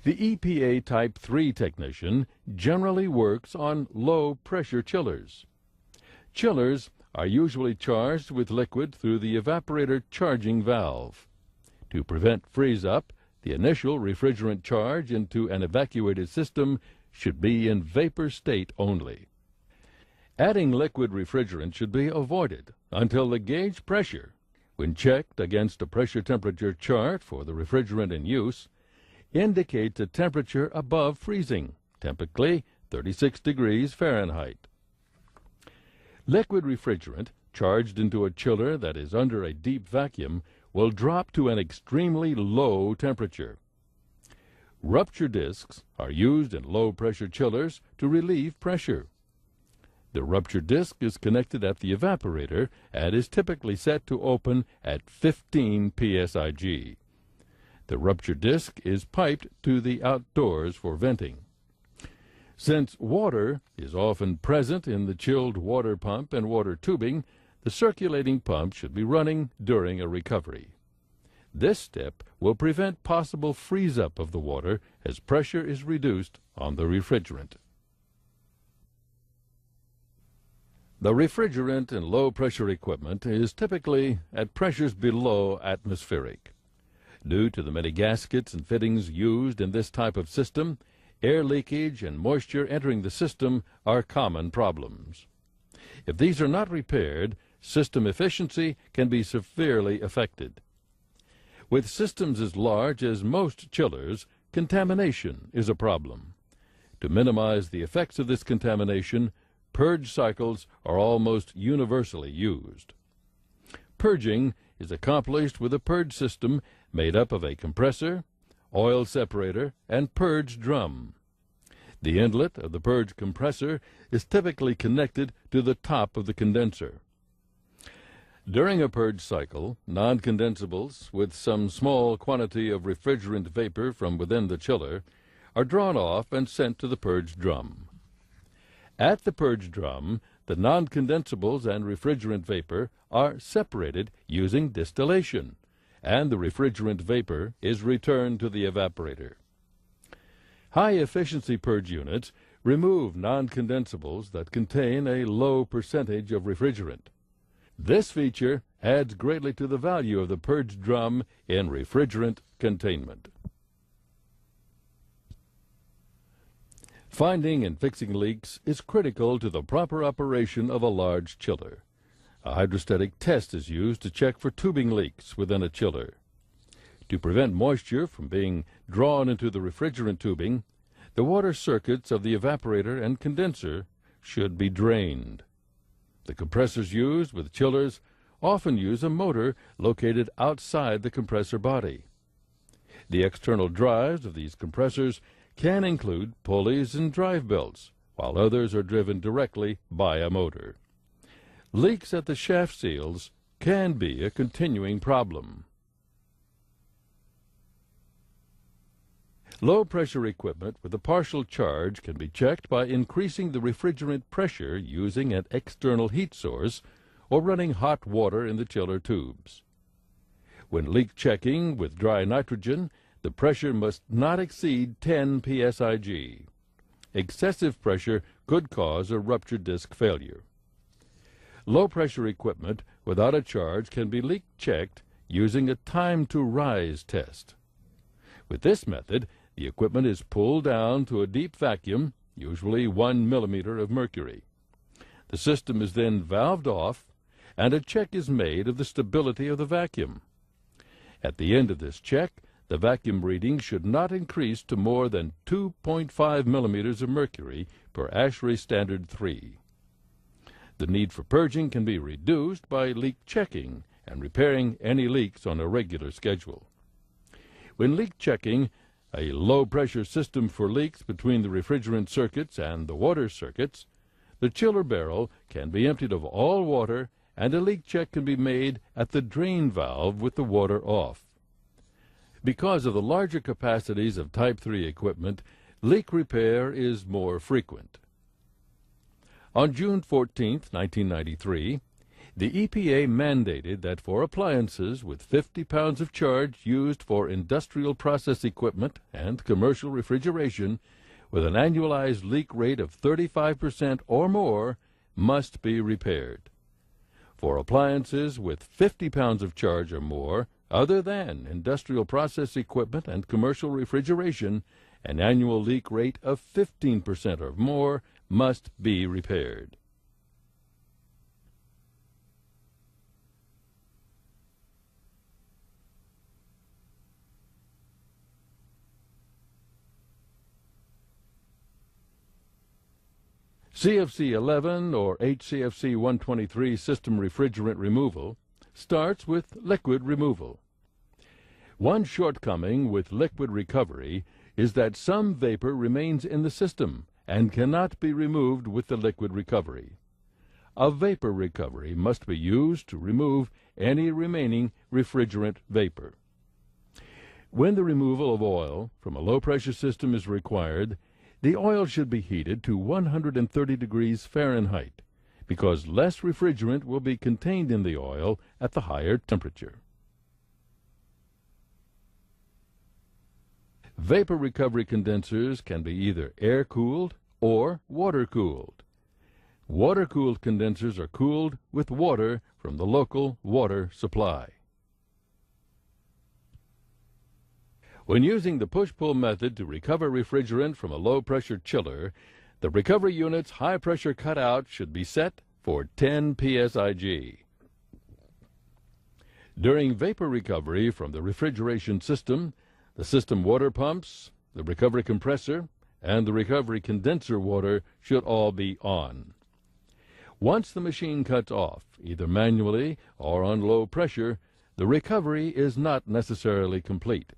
The EPA Type 3 technician generally works on low-pressure chillers. Chillers are usually charged with liquid through the evaporator charging valve. To prevent freeze-up, the initial refrigerant charge into an evacuated system should be in vapor state only. Adding liquid refrigerant should be avoided until the gauge pressure, when checked against a pressure-temperature chart for the refrigerant in use, indicates a temperature above freezing, typically 36 degrees Fahrenheit. Liquid refrigerant charged into a chiller that is under a deep vacuum will drop to an extremely low temperature. Rupture discs are used in low-pressure chillers to relieve pressure. The rupture disc is connected at the evaporator and is typically set to open at 15 psig. The rupture disc is piped to the outdoors for venting. Since water is often present in the chilled water pump and water tubing, the circulating pump should be running during a recovery. This step will prevent possible freeze-up of the water as pressure is reduced on the refrigerant. The refrigerant in low-pressure equipment is typically at pressures below atmospheric. Due to the many gaskets and fittings used in this type of system, air leakage and moisture entering the system are common problems. If these are not repaired, system efficiency can be severely affected. With systems as large as most chillers, contamination is a problem. To minimize the effects of this contamination, purge cycles are almost universally used. Purging is accomplished with a purge system made up of a compressor, oil separator, and purge drum. The inlet of the purge compressor is typically connected to the top of the condenser. During a purge cycle, non-condensables with some small quantity of refrigerant vapor from within the chiller are drawn off and sent to the purge drum. At the purge drum, the non-condensables and refrigerant vapor are separated using distillation, and the refrigerant vapor is returned to the evaporator. High-efficiency purge units remove non-condensables that contain a low percentage of refrigerant. This feature adds greatly to the value of the purge drum in refrigerant containment. Finding and fixing leaks is critical to the proper operation of a large chiller. A hydrostatic test is used to check for tubing leaks within a chiller. To prevent moisture from being drawn into the refrigerant tubing, the water circuits of the evaporator and condenser should be drained. The compressors used with chillers often use a motor located outside the compressor body. The external drives of these compressors can include pulleys and drive belts, while others are driven directly by a motor. Leaks at the shaft seals can be a continuing problem. Low-pressure equipment with a partial charge can be checked by increasing the refrigerant pressure using an external heat source or running hot water in the chiller tubes. When leak checking with dry nitrogen, the pressure must not exceed 10 psig. Excessive pressure could cause a ruptured disc failure. Low-pressure equipment without a charge can be leak checked using a time-to-rise test. With this method, the equipment is pulled down to a deep vacuum, usually 1 millimeter of mercury. The system is then valved off, and a check is made of the stability of the vacuum. At the end of this check, the vacuum reading should not increase to more than 2.5 millimeters of mercury per ASHRAE Standard 3. The need for purging can be reduced by leak checking and repairing any leaks on a regular schedule. When leak checking, a low-pressure system for leaks between the refrigerant circuits and the water circuits, the chiller barrel can be emptied of all water and a leak check can be made at the drain valve with the water off. Because of the larger capacities of Type 3 equipment, leak repair is more frequent. On June 14, 1993, the EPA mandated that for appliances with 50 pounds of charge used for industrial process equipment and commercial refrigeration with an annualized leak rate of 35% or more must be repaired. For appliances with 50 pounds of charge or more, other than industrial process equipment and commercial refrigeration, an annual leak rate of 15% or more must be repaired. CFC-11 or HCFC-123 system refrigerant removal starts with liquid removal. One shortcoming with liquid recovery is that some vapor remains in the system and cannot be removed with the liquid recovery. A vapor recovery must be used to remove any remaining refrigerant vapor. When the removal of oil from a low-pressure system is required, the oil should be heated to 130 degrees Fahrenheit because less refrigerant will be contained in the oil at the higher temperature. Vapor recovery condensers can be either air-cooled or water-cooled. Water-cooled condensers are cooled with water from the local water supply. When using the push-pull method to recover refrigerant from a low-pressure chiller, the recovery unit's high-pressure cutout should be set for 10 psig. During vapor recovery from the refrigeration system, the system water pumps, the recovery compressor, and the recovery condenser water should all be on. Once the machine cuts off, either manually or on low pressure, the recovery is not necessarily complete.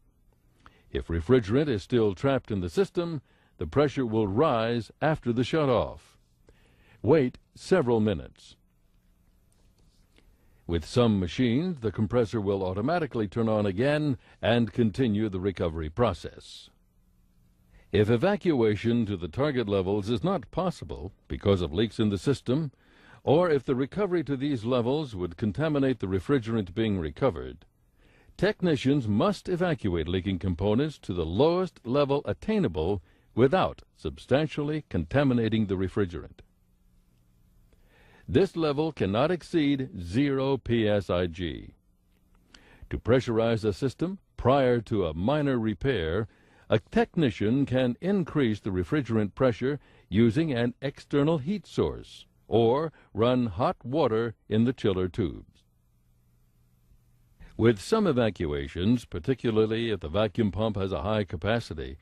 If refrigerant is still trapped in the system, the pressure will rise after the shutoff. Wait several minutes. With some machines, the compressor will automatically turn on again and continue the recovery process. If evacuation to the target levels is not possible because of leaks in the system, or if the recovery to these levels would contaminate the refrigerant being recovered, technicians must evacuate leaking components to the lowest level attainable without substantially contaminating the refrigerant. This level cannot exceed 0 psig. To pressurize a system prior to a minor repair, a technician can increase the refrigerant pressure using an external heat source or run hot water in the chiller tubes. With some evacuations, particularly if the vacuum pump has a high capacity,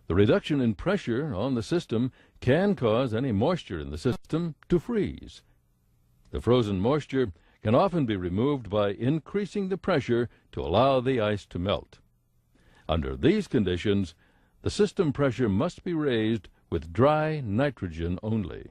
the reduction in pressure on the system can cause any moisture in the system to freeze. The frozen moisture can often be removed by increasing the pressure to allow the ice to melt. Under these conditions, the system pressure must be raised with dry nitrogen only.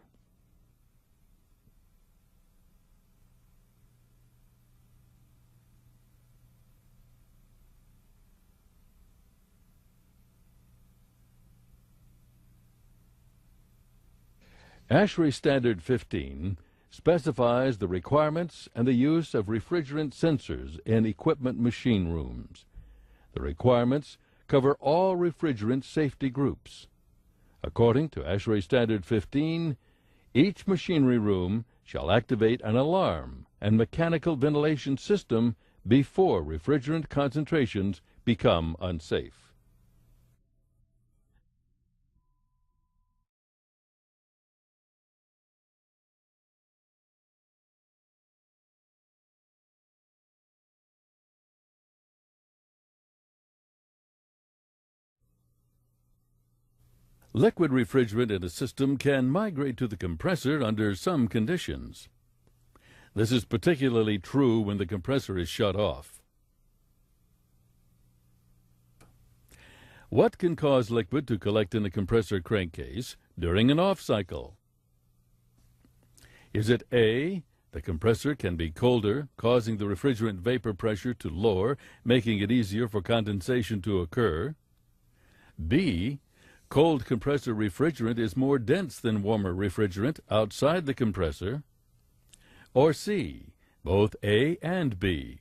ASHRAE Standard 15 specifies the requirements and the use of refrigerant sensors in equipment machine rooms. The requirements cover all refrigerant safety groups. According to ASHRAE Standard 15, each machinery room shall activate an alarm and mechanical ventilation system before refrigerant concentrations become unsafe. Liquid refrigerant in a system can migrate to the compressor under some conditions. This is particularly true when the compressor is shut off. What can cause liquid to collect in a compressor crankcase during an off cycle? Is it A, the compressor can be colder, causing the refrigerant vapor pressure to lower, making it easier for condensation to occur? B, cold compressor refrigerant is more dense than warmer refrigerant outside the compressor? Or C, both A and B?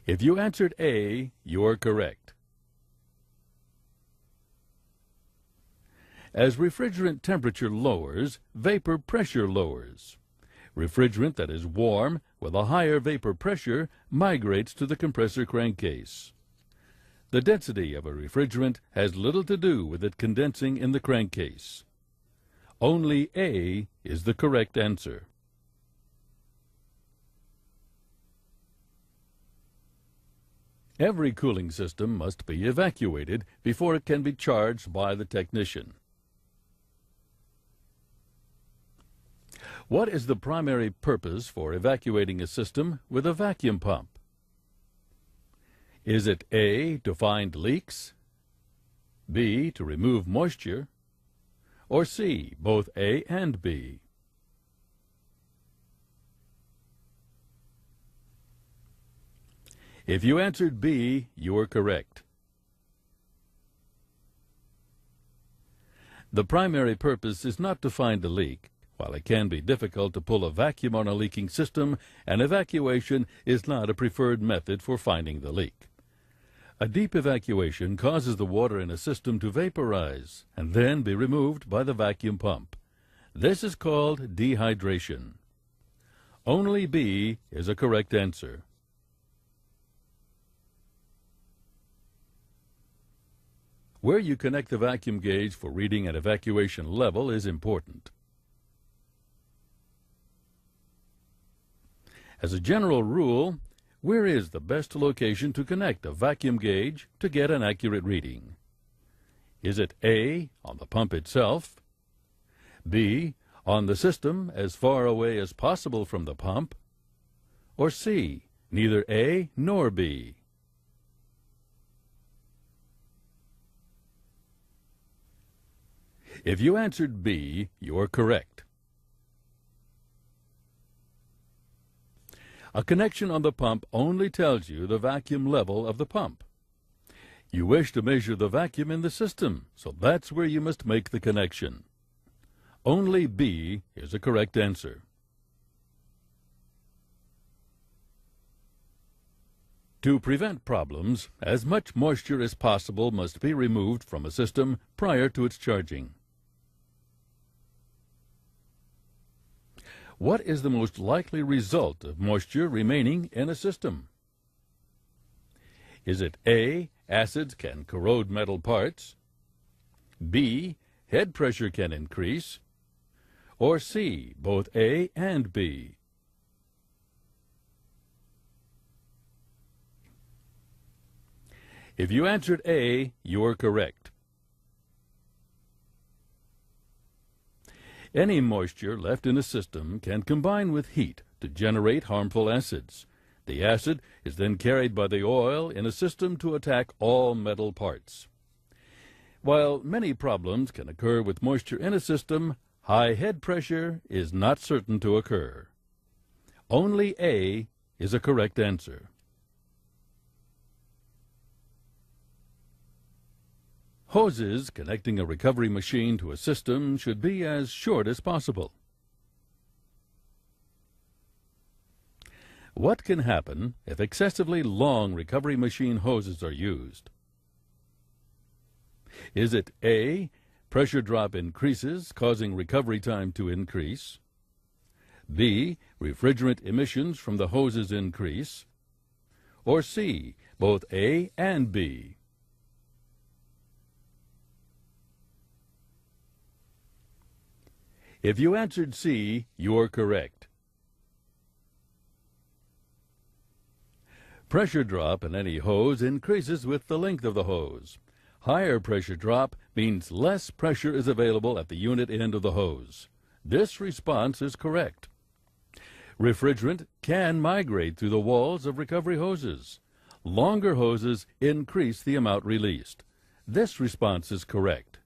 If you answered A, you're correct. As refrigerant temperature lowers, vapor pressure lowers. Refrigerant that is warm with a higher vapor pressure migrates to the compressor crankcase. The density of a refrigerant has little to do with it condensing in the crankcase. Only A is the correct answer. Every cooling system must be evacuated before it can be charged by the technician. What is the primary purpose for evacuating a system with a vacuum pump? Is it A, to find leaks, B, to remove moisture, or C, both A and B? If you answered B, you are correct. The primary purpose is not to find a leak. While it can be difficult to pull a vacuum on a leaking system, an evacuation is not a preferred method for finding the leak. A deep evacuation causes the water in a system to vaporize and then be removed by the vacuum pump. This is called dehydration. Only B is a correct answer. Where you connect the vacuum gauge for reading an evacuation level is important. As a general rule, where is the best location to connect a vacuum gauge to get an accurate reading? Is it A, on the pump itself, B, on the system as far away as possible from the pump, or C, neither A nor B? If you answered B, you're correct. A connection on the pump only tells you the vacuum level of the pump. You wish to measure the vacuum in the system, so that's where you must make the connection. Only B is a correct answer. To prevent problems, as much moisture as possible must be removed from a system prior to its charging. What is the most likely result of moisture remaining in a system? Is it A, acids can corrode metal parts, B, head pressure can increase, or C, both A and B? If you answered A, you are correct. Any moisture left in a system can combine with heat to generate harmful acids. The acid is then carried by the oil in a system to attack all metal parts. While many problems can occur with moisture in a system, high head pressure is not certain to occur. Only A is a correct answer. Hoses connecting a recovery machine to a system should be as short as possible. What can happen if excessively long recovery machine hoses are used? Is it A, pressure drop increases, causing recovery time to increase? B, refrigerant emissions from the hoses increase? Or C, both A and B? If you answered C, you're correct. Pressure drop in any hose increases with the length of the hose. Higher pressure drop means less pressure is available at the unit end of the hose. This response is correct. Refrigerant can migrate through the walls of recovery hoses. Longer hoses increase the amount released. This response is correct.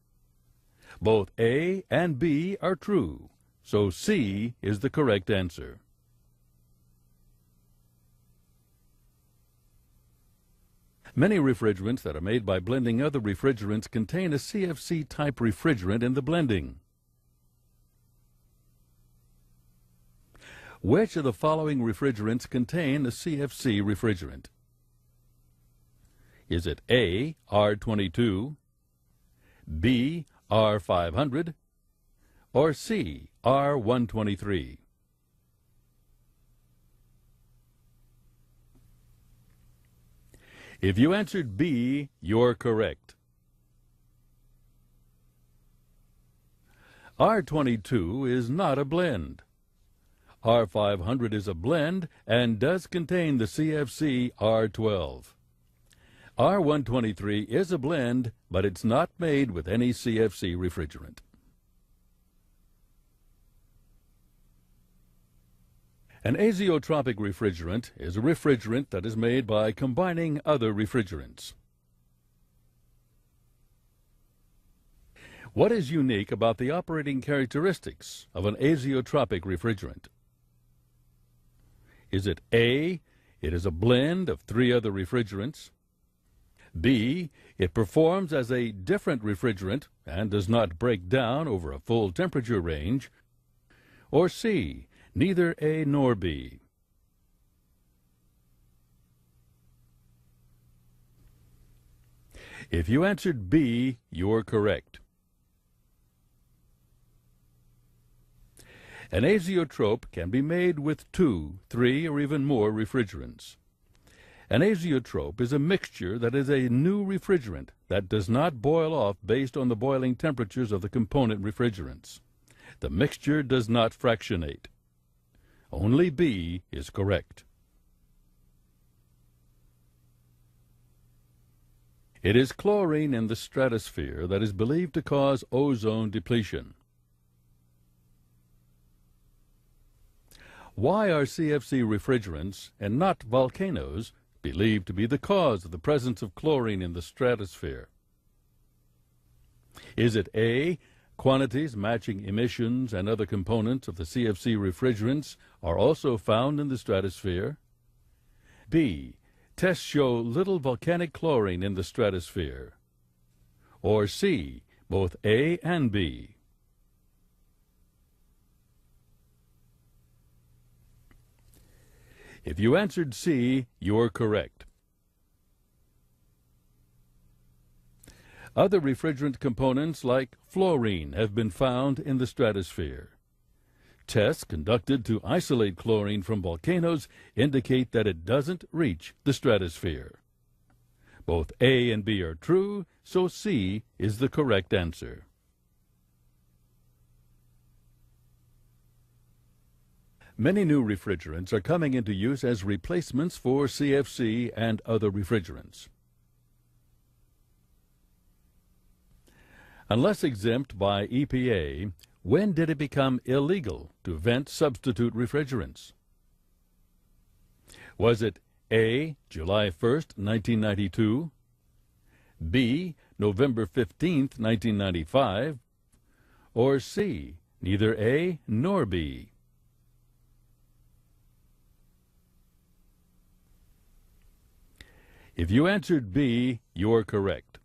Both A and B are true, so C is the correct answer. Many refrigerants that are made by blending other refrigerants contain a CFC-type refrigerant in the blending. Which of the following refrigerants contain a CFC refrigerant? Is it A, R22, B, R500, or C, R123? If you answered B, you're correct. R22 is not a blend. R500 is a blend and does contain the CFC R12. R123 is a blend, but it's not made with any CFC refrigerant. An azeotropic refrigerant is a refrigerant that is made by combining other refrigerants. What is unique about the operating characteristics of an azeotropic refrigerant? Is it A, it is a blend of 3 other refrigerants? B, it performs as a different refrigerant and does not break down over a full temperature range? Or C, neither A nor B? If you answered B, you're correct. An azeotrope can be made with 2, 3, or even more refrigerants. An azeotrope is a mixture that is a new refrigerant that does not boil off based on the boiling temperatures of the component refrigerants. The mixture does not fractionate. Only B is correct. It is chlorine in the stratosphere that is believed to cause ozone depletion. Why are CFC refrigerants and not volcanoes believed to be the cause of the presence of chlorine in the stratosphere? Is it A, quantities matching emissions and other components of the CFC refrigerants are also found in the stratosphere? B, tests show little volcanic chlorine in the stratosphere? Or C, both A and B? If you answered C, you're correct. Other refrigerant components like fluorine have been found in the stratosphere. Tests conducted to isolate chlorine from volcanoes indicate that it doesn't reach the stratosphere. Both A and B are true, so C is the correct answer. Many new refrigerants are coming into use as replacements for CFC and other refrigerants. Unless exempt by EPA, when did it become illegal to vent substitute refrigerants? Was it A, July 1st, 1992, B, November 15th, 1995, or C, neither A nor B? If you answered B, you're correct.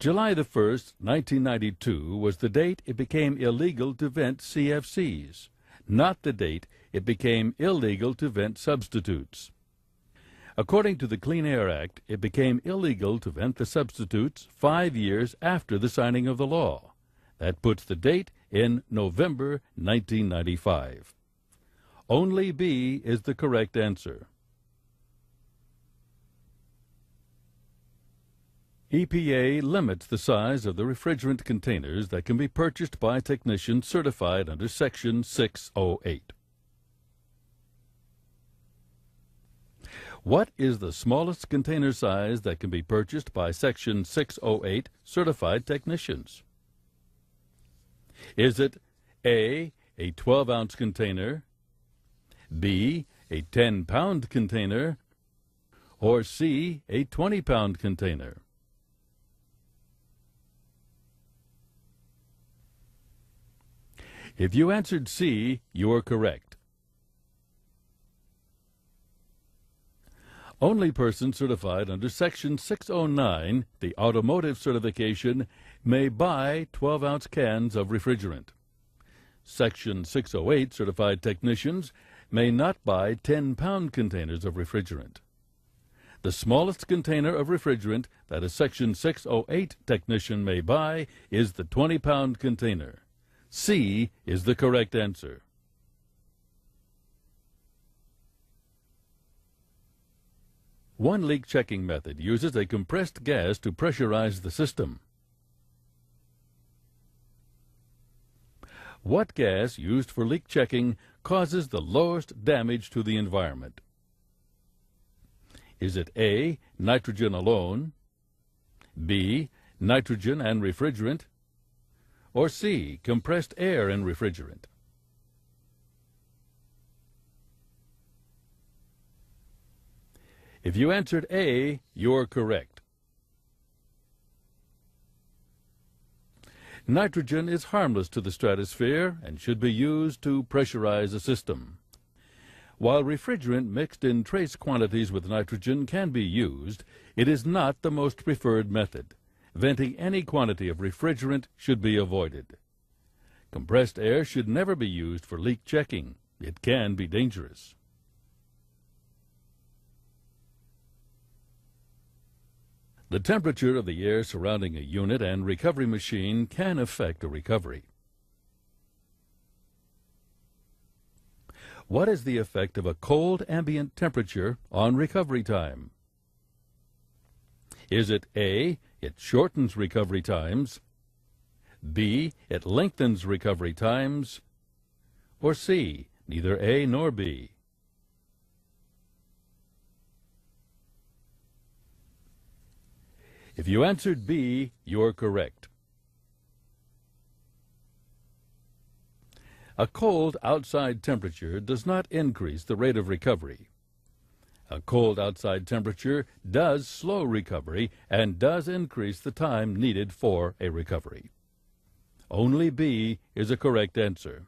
July the 1st, 1992 was the date it became illegal to vent CFCs, not the date it became illegal to vent substitutes. According to the Clean Air Act, it became illegal to vent the substitutes 5 years after the signing of the law. That puts the date in November 1995. Only B is the correct answer. EPA limits the size of the refrigerant containers that can be purchased by technicians certified under Section 608. What is the smallest container size that can be purchased by Section 608 certified technicians? Is it A, a 12-ounce container, B, a 10-pound container, or C, a 20-pound container? If you answered C, you are correct. Only persons certified under Section 609, the automotive certification, may buy 12-ounce cans of refrigerant. Section 608 certified technicians may not buy 10-pound containers of refrigerant. The smallest container of refrigerant that a Section 608 technician may buy is the 20-pound container. C is the correct answer. One leak checking method uses a compressed gas to pressurize the system. What gas used for leak checking causes the lowest damage to the environment? Is it A, nitrogen alone, B, nitrogen and refrigerant, or C, compressed air and refrigerant? If you answered A, you're correct. Nitrogen is harmless to the stratosphere and should be used to pressurize a system. While refrigerant mixed in trace quantities with nitrogen can be used, it is not the most preferred method. Venting any quantity of refrigerant should be avoided. Compressed air should never be used for leak checking. It can be dangerous. The temperature of the air surrounding a unit and recovery machine can affect a recovery. What is the effect of a cold ambient temperature on recovery time? Is it A, it shortens recovery times, B, it lengthens recovery times, or C, neither A nor B? If you answered B, you're correct. A cold outside temperature does not increase the rate of recovery. A cold outside temperature does slow recovery and does increase the time needed for a recovery. Only B is a correct answer.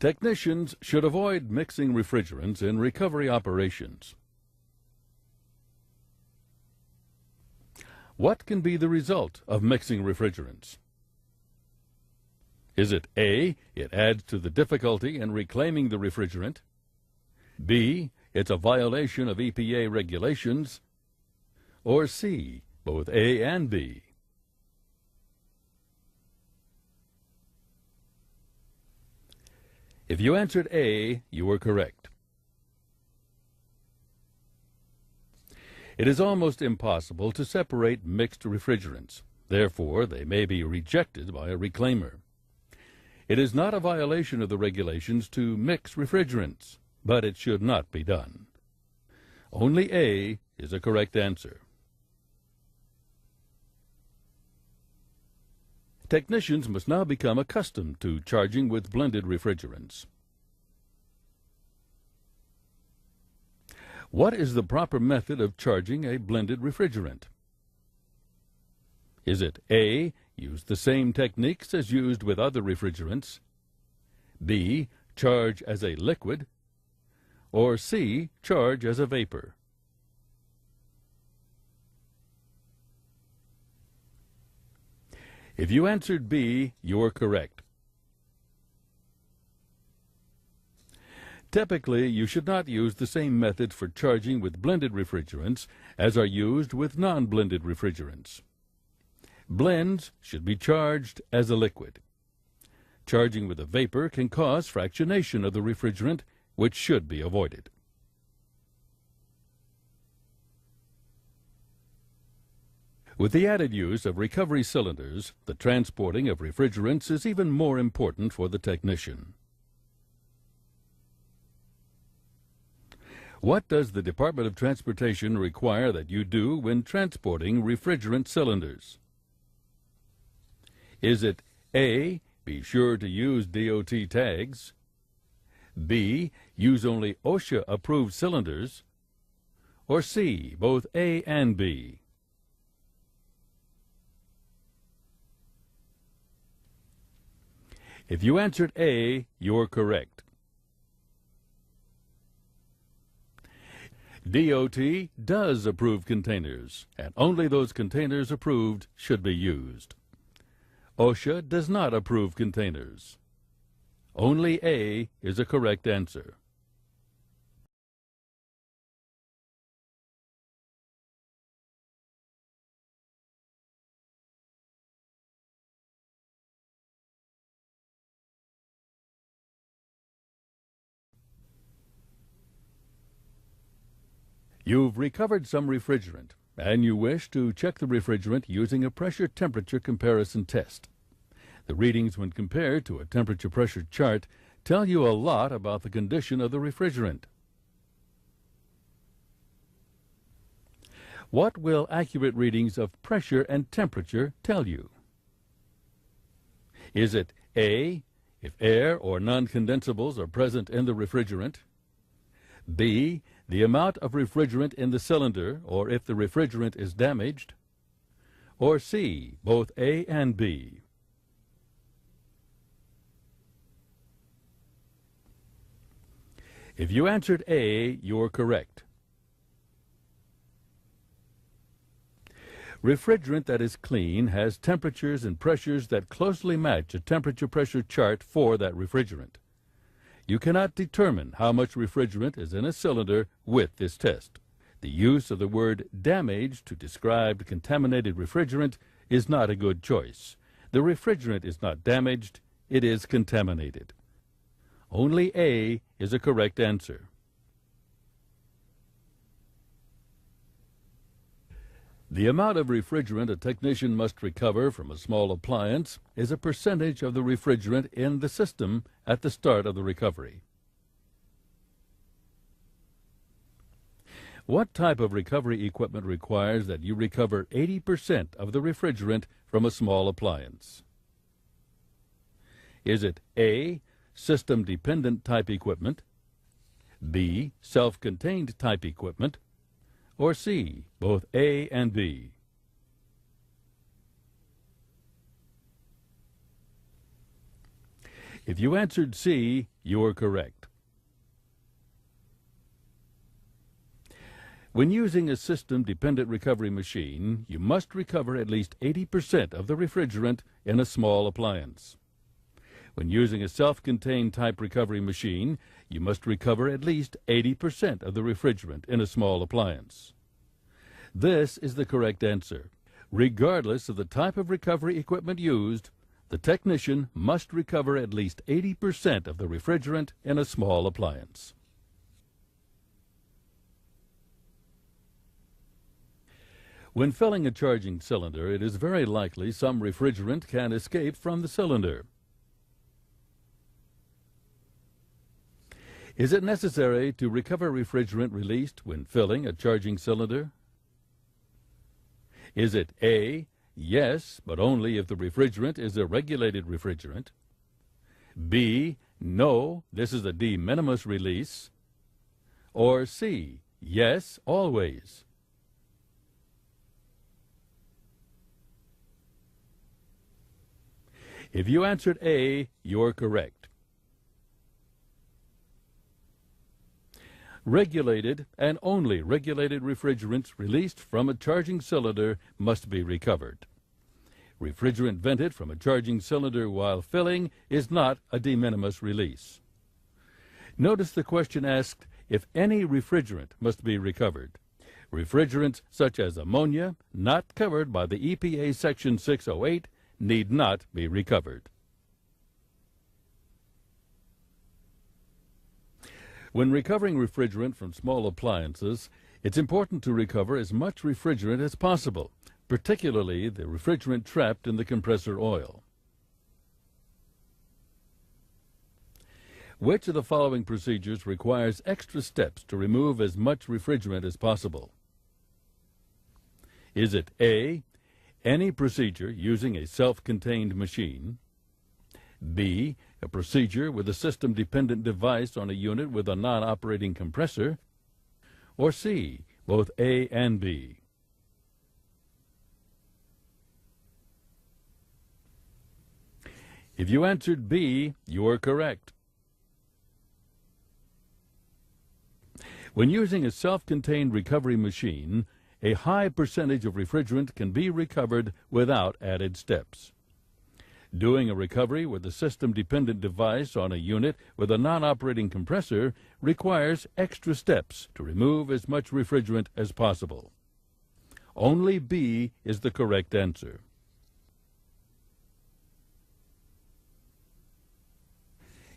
Technicians should avoid mixing refrigerants in recovery operations. What can be the result of mixing refrigerants? Is it A, it adds to the difficulty in reclaiming the refrigerant, B, it's a violation of EPA regulations, or C, both A and B? If you answered A, you were correct. It is almost impossible to separate mixed refrigerants. Therefore, they may be rejected by a reclaimer. It is not a violation of the regulations to mix refrigerants, but it should not be done. Only A is a correct answer. Technicians must now become accustomed to charging with blended refrigerants. What is the proper method of charging a blended refrigerant? Is it A, use the same techniques as used with other refrigerants, B, charge as a liquid, or C, charge as a vapor? If you answered B, you're correct. Typically, you should not use the same method for charging with blended refrigerants as are used with non-blended refrigerants. Blends should be charged as a liquid. Charging with a vapor can cause fractionation of the refrigerant, which should be avoided. With the added use of recovery cylinders, the transporting of refrigerants is even more important for the technician. What does the Department of Transportation require that you do when transporting refrigerant cylinders? Is it A, be sure to use DOT tags, B, use only OSHA-approved cylinders, or C, both A and B? If you answered A, you're correct. DOT does approve containers, and only those containers approved should be used. OSHA does not approve containers. Only A is a correct answer. You've recovered some refrigerant, and you wish to check the refrigerant using a pressure-temperature comparison test. The readings when compared to a temperature-pressure chart tell you a lot about the condition of the refrigerant. What will accurate readings of pressure and temperature tell you? Is it A, if air or non-condensables are present in the refrigerant, B, the amount of refrigerant in the cylinder or if the refrigerant is damaged, or C, both A and B? If you answered A, you're correct. Refrigerant that is clean has temperatures and pressures that closely match a temperature-pressure chart for that refrigerant. You cannot determine how much refrigerant is in a cylinder with this test. The use of the word damaged to describe contaminated refrigerant is not a good choice. The refrigerant is not damaged, it is contaminated. Only A is a correct answer. The amount of refrigerant a technician must recover from a small appliance is a percentage of the refrigerant in the system at the start of the recovery. What type of recovery equipment requires that you recover 80% of the refrigerant from a small appliance? Is it A, system-dependent type equipment, B, self-contained type equipment, or C, both A and B? If you answered C, you're correct. When using a system-dependent recovery machine, you must recover at least 80% of the refrigerant in a small appliance. When using a self-contained type recovery machine, you must recover at least 80% of the refrigerant in a small appliance. This is the correct answer. Regardless of the type of recovery equipment used, the technician must recover at least 80% of the refrigerant in a small appliance. When filling a charging cylinder, it is very likely some refrigerant can escape from the cylinder. Is it necessary to recover refrigerant released when filling a charging cylinder? Is it A, yes, but only if the refrigerant is a regulated refrigerant, B, no, this is a de minimis release, or C, yes, always? If you answered A, you're correct. Regulated and only regulated refrigerants released from a charging cylinder must be recovered. Refrigerant vented from a charging cylinder while filling is not a de minimis release. Notice the question asked if any refrigerant must be recovered. Refrigerants such as ammonia, not covered by the EPA Section 608, need not be recovered. When recovering refrigerant from small appliances, it's important to recover as much refrigerant as possible, particularly the refrigerant trapped in the compressor oil. Which of the following procedures requires extra steps to remove as much refrigerant as possible? Is it A, any procedure using a self-contained machine, B, a procedure with a system-dependent device on a unit with a non-operating compressor, or C, both A and B? If you answered B, you are correct. When using a self-contained recovery machine, a high percentage of refrigerant can be recovered without added steps. Doing a recovery with a system-dependent device on a unit with a non-operating compressor requires extra steps to remove as much refrigerant as possible. Only B is the correct answer.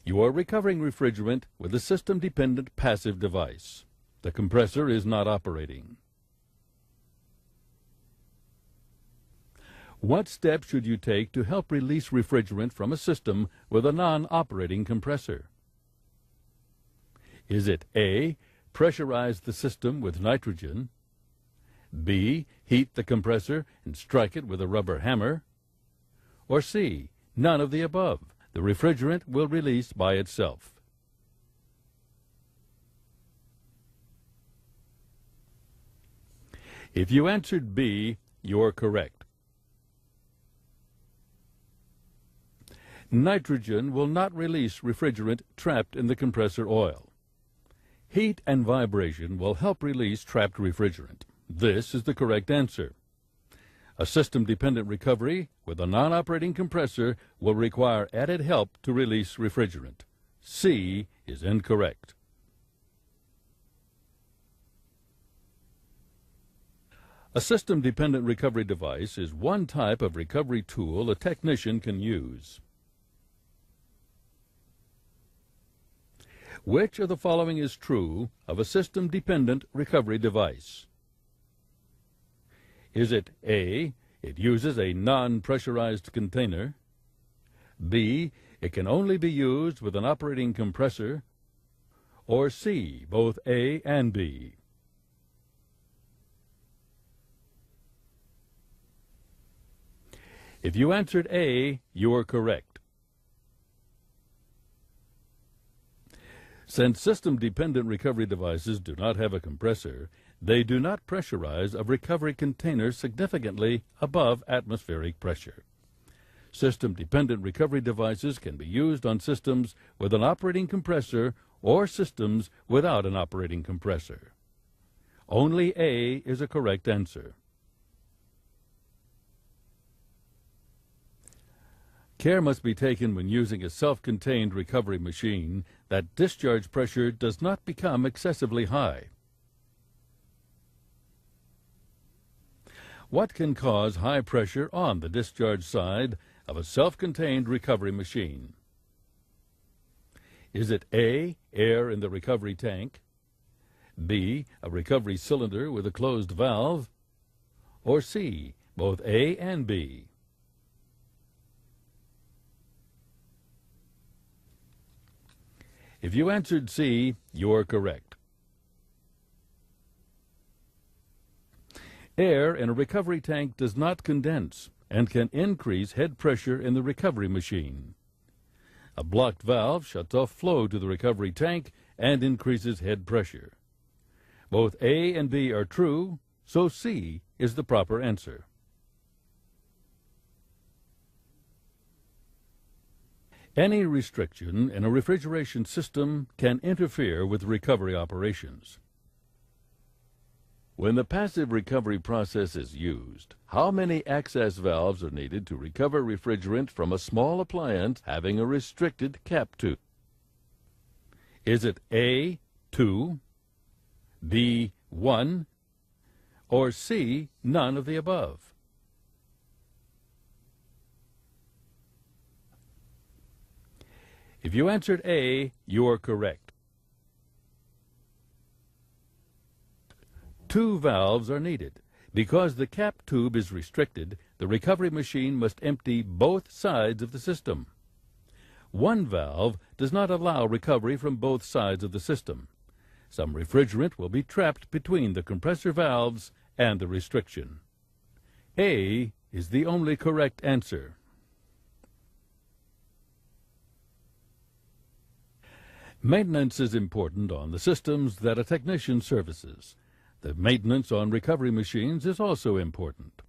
You are recovering refrigerant with a system-dependent passive device. The compressor is not operating. What steps should you take to help release refrigerant from a system with a non-operating compressor? Is it A, pressurize the system with nitrogen, B, heat the compressor and strike it with a rubber hammer, or C, none of the above? The refrigerant will release by itself. If you answered B, you're correct. Nitrogen will not release refrigerant trapped in the compressor oil. Heat and vibration will help release trapped refrigerant. This is the correct answer. A system-dependent recovery with a non-operating compressor will require added help to release refrigerant. C is incorrect. A system-dependent recovery device is one type of recovery tool a technician can use. Which of the following is true of a system-dependent recovery device? Is it A, it uses a non-pressurized container, B, it can only be used with an operating compressor, or C, both A and B? If you answered A, you are correct. Since system-dependent recovery devices do not have a compressor, they do not pressurize a recovery container significantly above atmospheric pressure. System-dependent recovery devices can be used on systems with an operating compressor or systems without an operating compressor. Only A is a correct answer. Care must be taken when using a self-contained recovery machine that discharge pressure does not become excessively high. What can cause high pressure on the discharge side of a self-contained recovery machine? Is it A, air in the recovery tank, B, a recovery cylinder with a closed valve, or C, both A and B? If you answered C, you are correct. Air in a recovery tank does not condense and can increase head pressure in the recovery machine. A blocked valve shuts off flow to the recovery tank and increases head pressure. Both A and B are true, so C is the proper answer. Any restriction in a refrigeration system can interfere with recovery operations. When the passive recovery process is used, how many access valves are needed to recover refrigerant from a small appliance having a restricted cap tube? Is it A, 2, B, 1, or C, none of the above? If you answered A, you are correct. 2 valves are needed. Because the cap tube is restricted, the recovery machine must empty both sides of the system. 1 valve does not allow recovery from both sides of the system. Some refrigerant will be trapped between the compressor valves and the restriction. A is the only correct answer. Maintenance is important on the systems that a technician services. The maintenance on recovery machines is also important.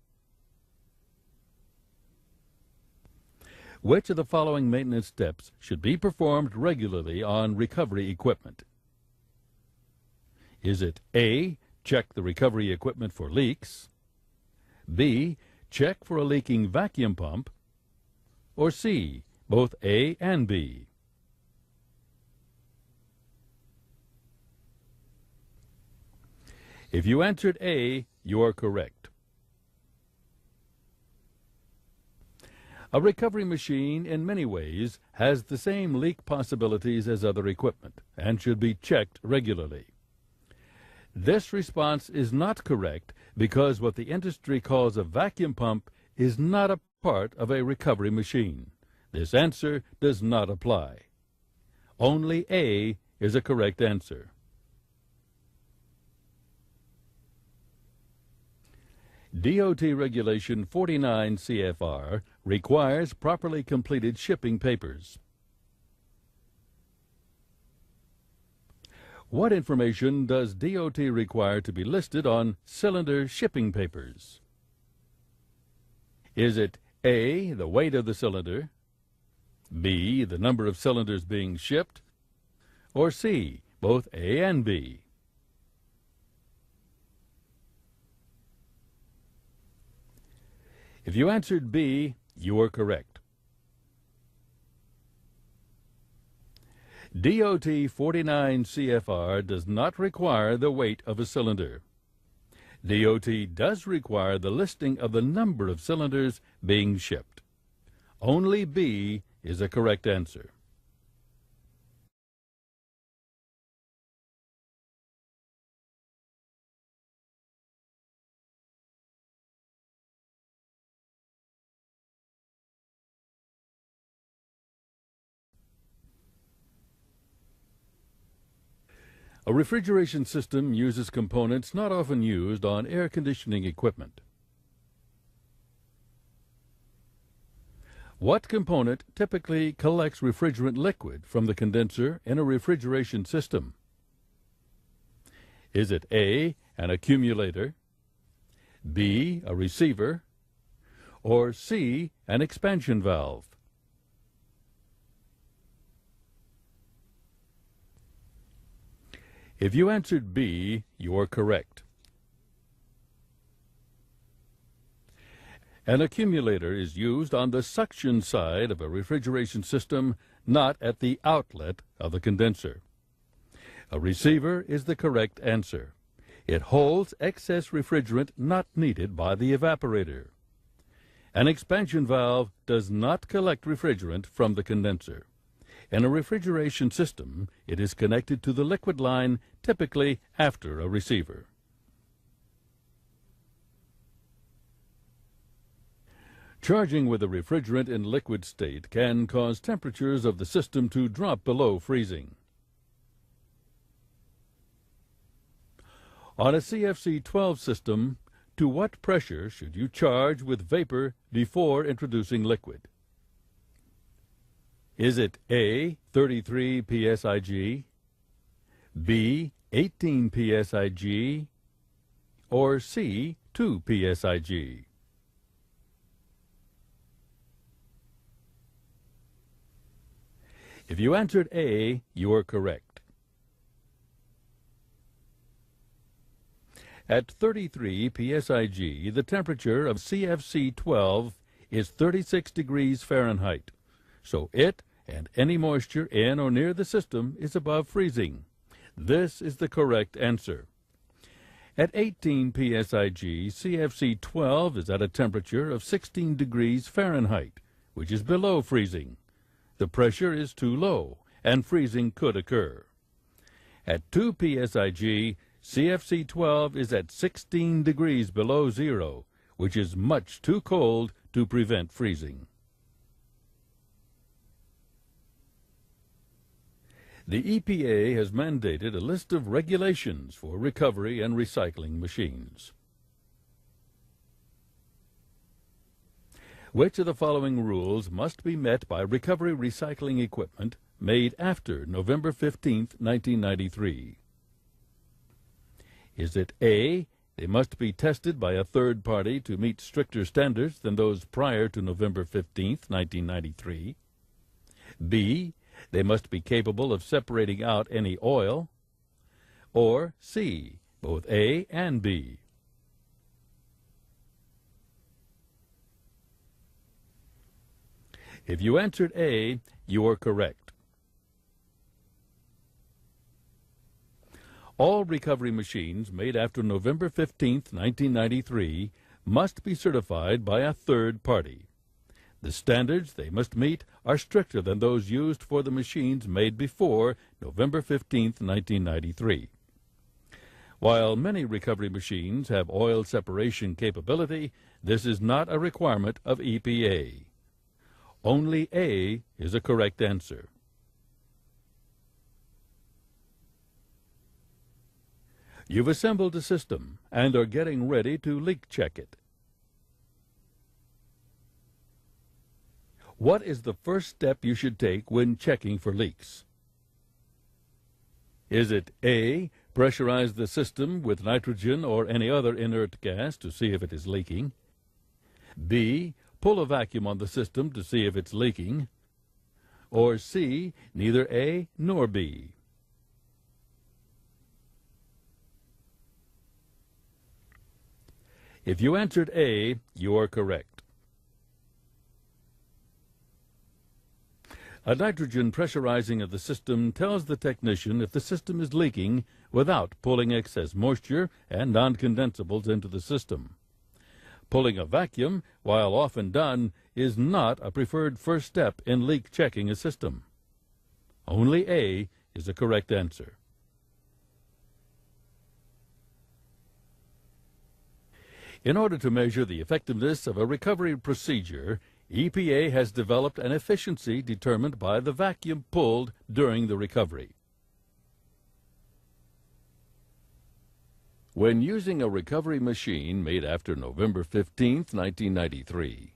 Which of the following maintenance steps should be performed regularly on recovery equipment? Is it A, check the recovery equipment for leaks, B, check for a leaking vacuum pump, or C, both A and B? If you answered A, you are correct. A recovery machine, in many ways, has the same leak possibilities as other equipment and should be checked regularly. This response is not correct because what the industry calls a vacuum pump is not a part of a recovery machine. This answer does not apply. Only A is a correct answer. DOT Regulation 49 CFR requires properly completed shipping papers. What information does DOT require to be listed on cylinder shipping papers? Is it A, the weight of the cylinder, B, the number of cylinders being shipped, or C, both A and B? If you answered B, you are correct. DOT 49 CFR does not require the weight of a cylinder. DOT does require the listing of the number of cylinders being shipped. Only B is a correct answer. A refrigeration system uses components not often used on air conditioning equipment. What component typically collects refrigerant liquid from the condenser in a refrigeration system? Is it A, an accumulator, B, a receiver, or C, an expansion valve? If you answered B, you are correct. An accumulator is used on the suction side of a refrigeration system, not at the outlet of the condenser. A receiver is the correct answer. It holds excess refrigerant not needed by the evaporator. An expansion valve does not collect refrigerant from the condenser. In a refrigeration system, it is connected to the liquid line, typically after a receiver. Charging with a refrigerant in liquid state can cause temperatures of the system to drop below freezing. On a CFC-12 system, to what pressure should you charge with vapor before introducing liquid? Is it A, 33 psig, B, 18 psig, or C, 2 psig? If you answered A, you are correct. At 33 psig, the temperature of CFC-12 is 36 degrees Fahrenheit, so it and any moisture in or near the system is above freezing. This is the correct answer. At 18 psig, CFC-12 is at a temperature of 16 degrees Fahrenheit, which is below freezing. The pressure is too low, and freezing could occur. At 2 psig, CFC-12 is at 16 degrees below zero, which is much too cold to prevent freezing. The EPA has mandated a list of regulations for recovery and recycling machines. Which of the following rules must be met by recovery recycling equipment made after November 15, 1993? Is it A, they must be tested by a third party to meet stricter standards than those prior to November 15, 1993? B, they must be capable of separating out any oil? Or C, both A and B? If you answered A, you are correct. All recovery machines made after November 15, 1993 must be certified by a third party. The standards they must meet are stricter than those used for the machines made before November 15, 1993. While many recovery machines have oil separation capability, this is not a requirement of EPA. Only A is a correct answer. You've assembled a system and are getting ready to leak check it. What is the first step you should take when checking for leaks? Is it A, pressurize the system with nitrogen or any other inert gas to see if it is leaking? B, pull a vacuum on the system to see if it's leaking? Or C, neither A nor B? If you answered A, you are correct. A nitrogen pressurizing of the system tells the technician if the system is leaking without pulling excess moisture and non-condensables into the system. Pulling a vacuum, while often done, is not a preferred first step in leak checking a system. Only A is a correct answer. In order to measure the effectiveness of a recovery procedure, EPA has developed an efficiency determined by the vacuum pulled during the recovery. When using a recovery machine made after November 15, 1993,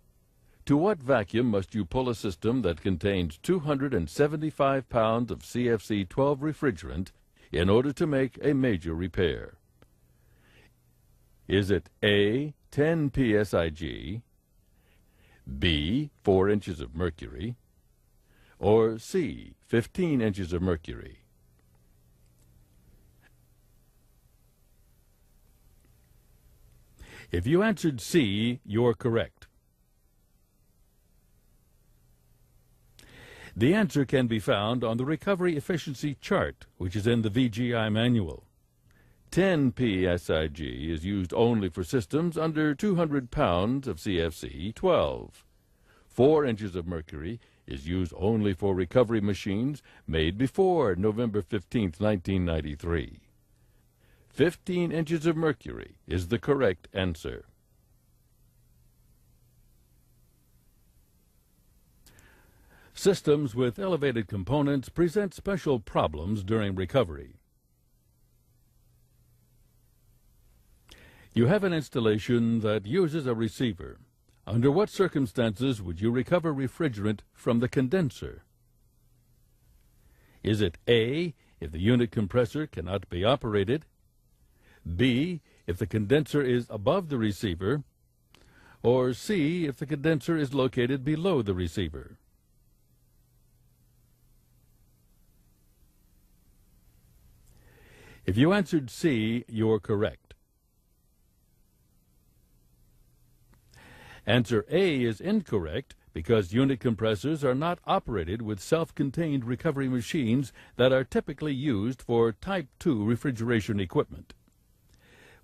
to what vacuum must you pull a system that contains 275 pounds of CFC-12 refrigerant in order to make a major repair? Is it A, 10 psig, B, 4 inches of mercury, or C, 15 inches of mercury? If you answered C, you're correct. The answer can be found on the recovery efficiency chart, which is in the VGI manual. 10 psig is used only for systems under 200 pounds of CFC-12. 4 inches of mercury is used only for recovery machines made before November 15, 1993. 15 inches of mercury is the correct answer. Systems with elevated components present special problems during recovery. You have an installation that uses a receiver. Under what circumstances would you recover refrigerant from the condenser? Is it A, if the unit compressor cannot be operated? B, if the condenser is above the receiver? Or C, if the condenser is located below the receiver? If you answered C, you're correct. Answer A is incorrect because unit compressors are not operated with self-contained recovery machines that are typically used for Type 2 refrigeration equipment.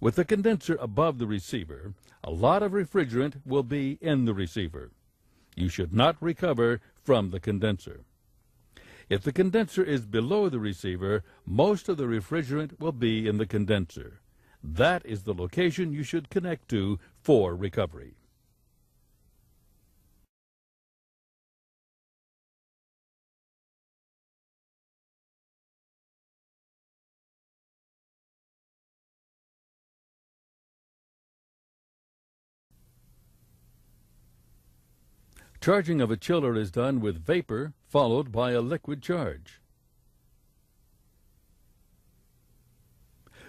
With the condenser above the receiver, a lot of refrigerant will be in the receiver. You should not recover from the condenser. If the condenser is below the receiver, most of the refrigerant will be in the condenser. That is the location you should connect to for recovery. Charging of a chiller is done with vapor followed by a liquid charge.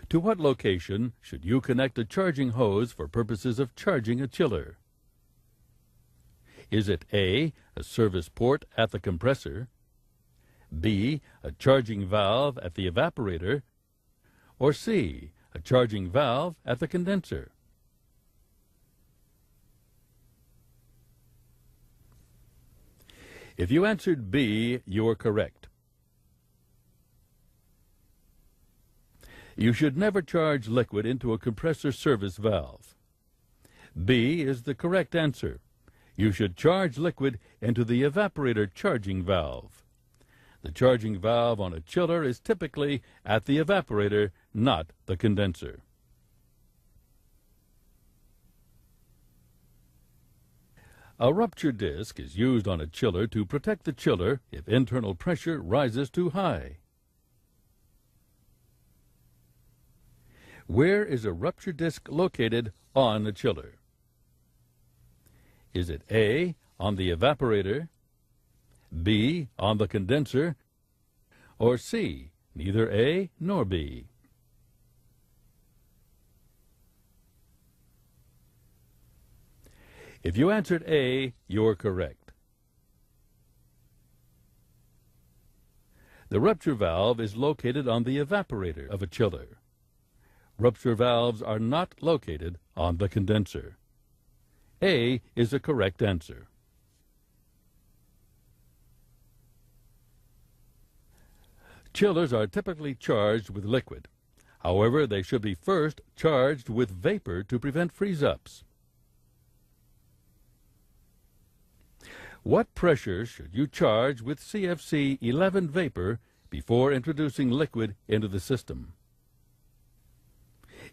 To what location should you connect a charging hose for purposes of charging a chiller? Is it A, a service port at the compressor, B, a charging valve at the evaporator, or C, a charging valve at the condenser? If you answered B, you're correct. You should never charge liquid into a compressor service valve. B is the correct answer. You should charge liquid into the evaporator charging valve. The charging valve on a chiller is typically at the evaporator, not the condenser. A rupture disc is used on a chiller to protect the chiller if internal pressure rises too high. Where is a rupture disc located on a chiller? Is it A, on the evaporator, B, on the condenser, or C, neither A nor B? If you answered A, you're correct. The rupture valve is located on the evaporator of a chiller. Rupture valves are not located on the condenser. A is the correct answer. Chillers are typically charged with liquid. However, they should be first charged with vapor to prevent freeze-ups. What pressure should you charge with CFC-11 vapor before introducing liquid into the system?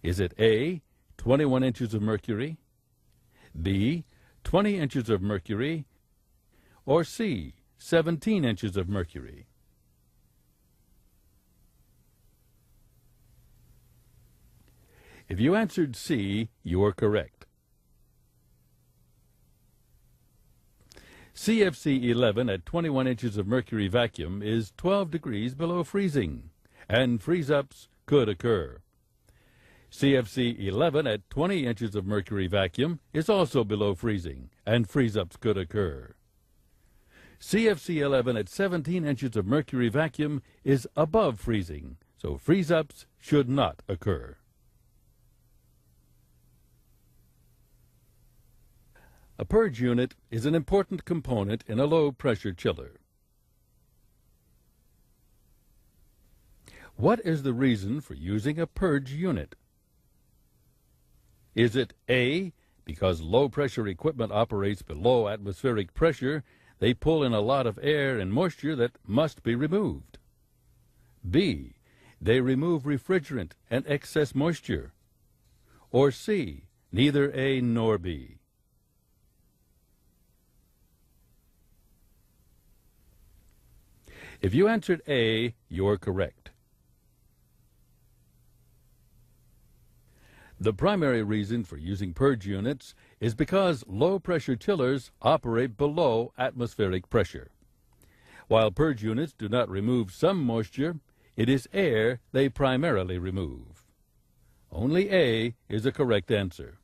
Is it A, 21 inches of mercury, B, 20 inches of mercury, or C, 17 inches of mercury? If you answered C, you are correct. CFC-11 at 21 inches of mercury vacuum is 12 degrees below freezing, and freeze-ups could occur. CFC-11 at 20 inches of mercury vacuum is also below freezing, and freeze-ups could occur. CFC-11 at 17 inches of mercury vacuum is above freezing, so freeze-ups should not occur. A purge unit is an important component in a low-pressure chiller. What is the reason for using a purge unit? Is it A, because low-pressure equipment operates below atmospheric pressure, they pull in a lot of air and moisture that must be removed? B, they remove refrigerant and excess moisture? Or C, neither A nor B? If you answered A, you're correct. The primary reason for using purge units is because low-pressure chillers operate below atmospheric pressure. While purge units do not remove some moisture, it is air they primarily remove. Only A is a correct answer.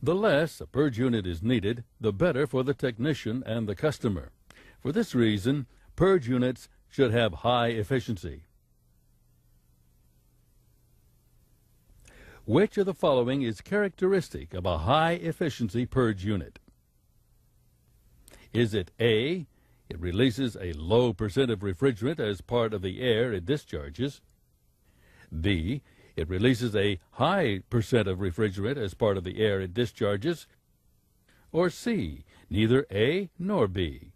The less a purge unit is needed, the better for the technician and the customer. For this reason, purge units should have high efficiency. Which of the following is characteristic of a high-efficiency purge unit? Is it A, it releases a low percent of refrigerant as part of the air it discharges? B, it releases a high percent of refrigerant as part of the air it discharges? Or C, neither A nor B?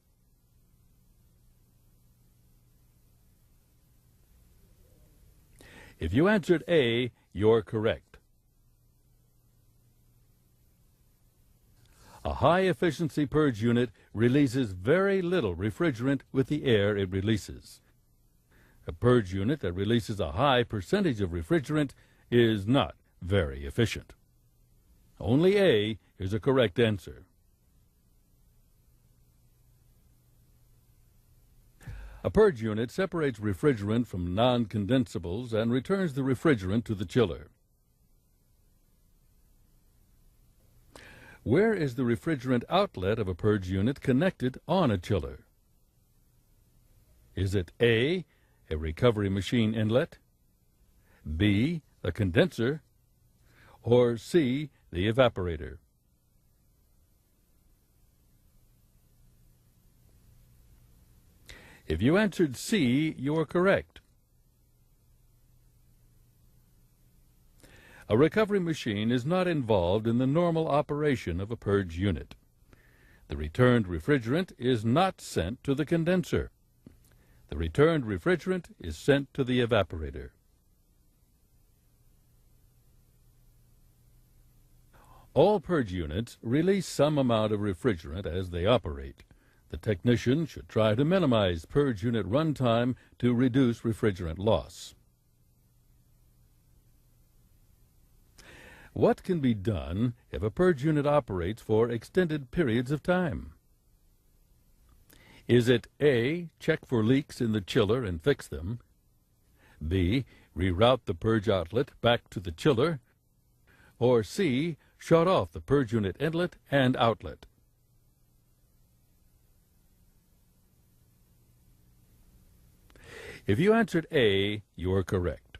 If you answered A, you're correct. A high-efficiency purge unit releases very little refrigerant with the air it releases. A purge unit that releases a high percentage of refrigerant is not very efficient. Only A is a correct answer. A purge unit separates refrigerant from non-condensables and returns the refrigerant to the chiller. Where is the refrigerant outlet of a purge unit connected on a chiller? Is it A, a recovery machine inlet, B, a condenser, or C, the evaporator? If you answered C, you are correct. A recovery machine is not involved in the normal operation of a purge unit. The returned refrigerant is not sent to the condenser. The returned refrigerant is sent to the evaporator. All purge units release some amount of refrigerant as they operate. The technician should try to minimize purge unit runtime to reduce refrigerant loss. What can be done if a purge unit operates for extended periods of time? Is it A, check for leaks in the chiller and fix them, B, reroute the purge outlet back to the chiller, or C, shut off the purge unit inlet and outlet? If you answered A, you are correct.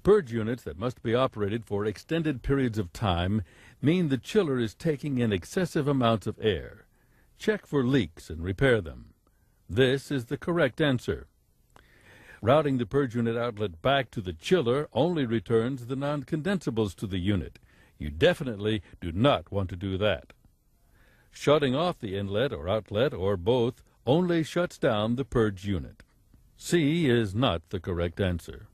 Purge units that must be operated for extended periods of time mean the chiller is taking in excessive amounts of air. Check for leaks and repair them. This is the correct answer. Routing the purge unit outlet back to the chiller only returns the non-condensables to the unit. You definitely do not want to do that. Shutting off the inlet or outlet, or both, only shuts down the purge unit. C is not the correct answer.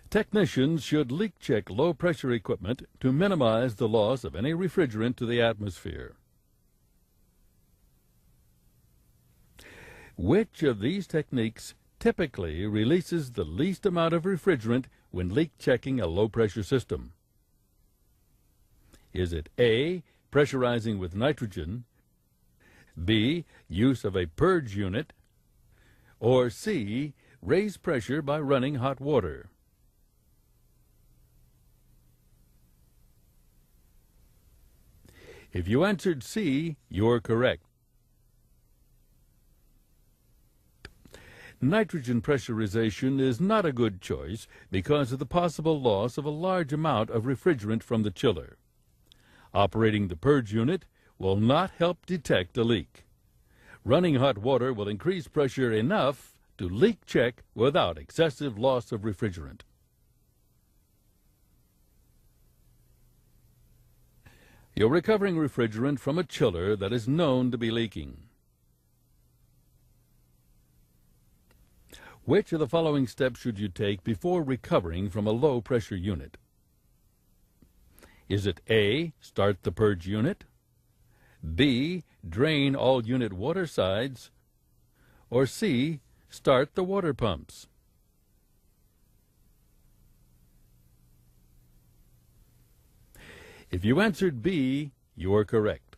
Technicians should leak-check low-pressure equipment to minimize the loss of any refrigerant to the atmosphere. Which of these techniques typically releases the least amount of refrigerant when leak-checking a low-pressure system? Is it A, pressurizing with nitrogen, B, use of a purge unit, or C, raise pressure by running hot water? If you answered C, you're correct. Nitrogen pressurization is not a good choice because of the possible loss of a large amount of refrigerant from the chiller. Operating the purge unit will not help detect a leak. Running hot water will increase pressure enough to leak check without excessive loss of refrigerant. You're recovering refrigerant from a chiller that is known to be leaking. Which of the following steps should you take before recovering from a low-pressure unit? Is it A, start the purge unit, B, drain all unit water sides, or C, start the water pumps? If you answered B, you are correct.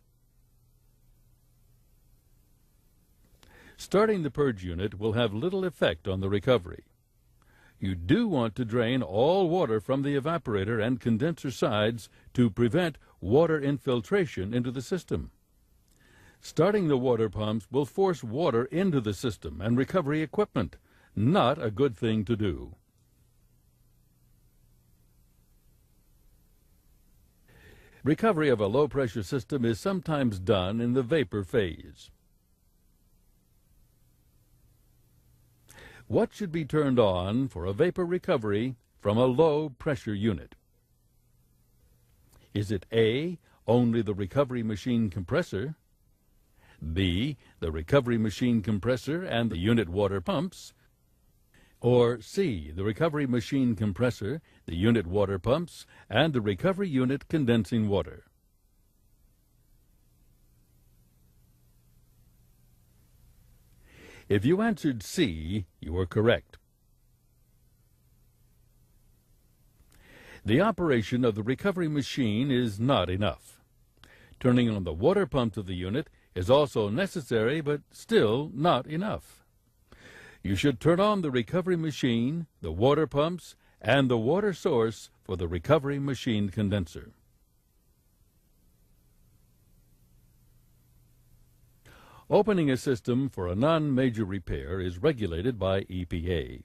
Starting the purge unit will have little effect on the recovery. You do want to drain all water from the evaporator and condenser sides to prevent water infiltration into the system. Starting the water pumps will force water into the system and recovery equipment. Not a good thing to do. Recovery of a low-pressure system is sometimes done in the vapor phase. What should be turned on for a vapor recovery from a low-pressure unit? Is it A, only the recovery machine compressor, B, the recovery machine compressor and the unit water pumps, or C, the recovery machine compressor, the unit water pumps, and the recovery unit condensing water? If you answered C, you are correct. The operation of the recovery machine is not enough. Turning on the water pumps of the unit is also necessary, but still not enough. You should turn on the recovery machine, the water pumps, and the water source for the recovery machine condenser. Opening a system for a non-major repair is regulated by EPA.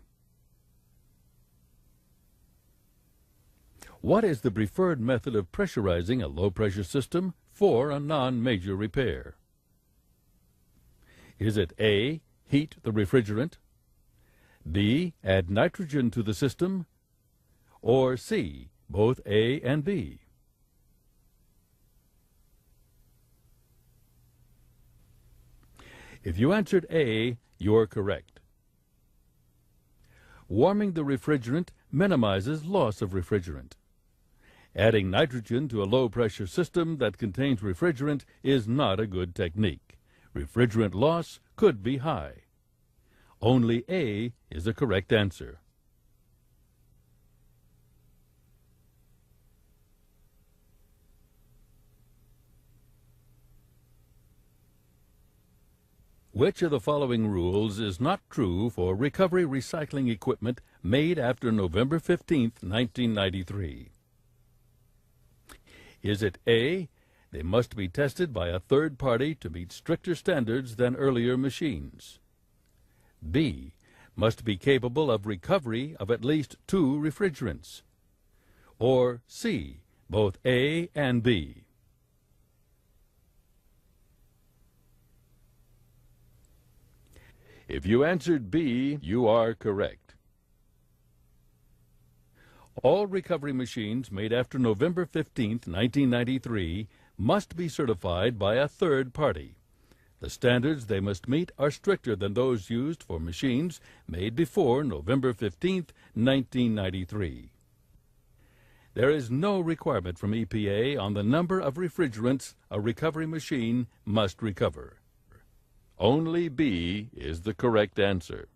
What is the preferred method of pressurizing a low-pressure system for a non-major repair? Is it A, heat the refrigerant, B, add nitrogen to the system, or C, both A and B? If you answered A, you're correct. Warming the refrigerant minimizes loss of refrigerant. Adding nitrogen to a low-pressure system that contains refrigerant is not a good technique. Refrigerant loss could be high. Only A is the correct answer. Which of the following rules is not true for recovery recycling equipment made after November 15, 1993? Is it A, they must be tested by a third party to meet stricter standards than earlier machines? B, must be capable of recovery of at least 2 refrigerants? Or C, both A and B? If you answered B, you are correct. All recovery machines made after November 15, 1993 must be certified by a third party. The standards they must meet are stricter than those used for machines made before November 15, 1993. There is no requirement from EPA on the number of refrigerants a recovery machine must recover. Only B is the correct answer.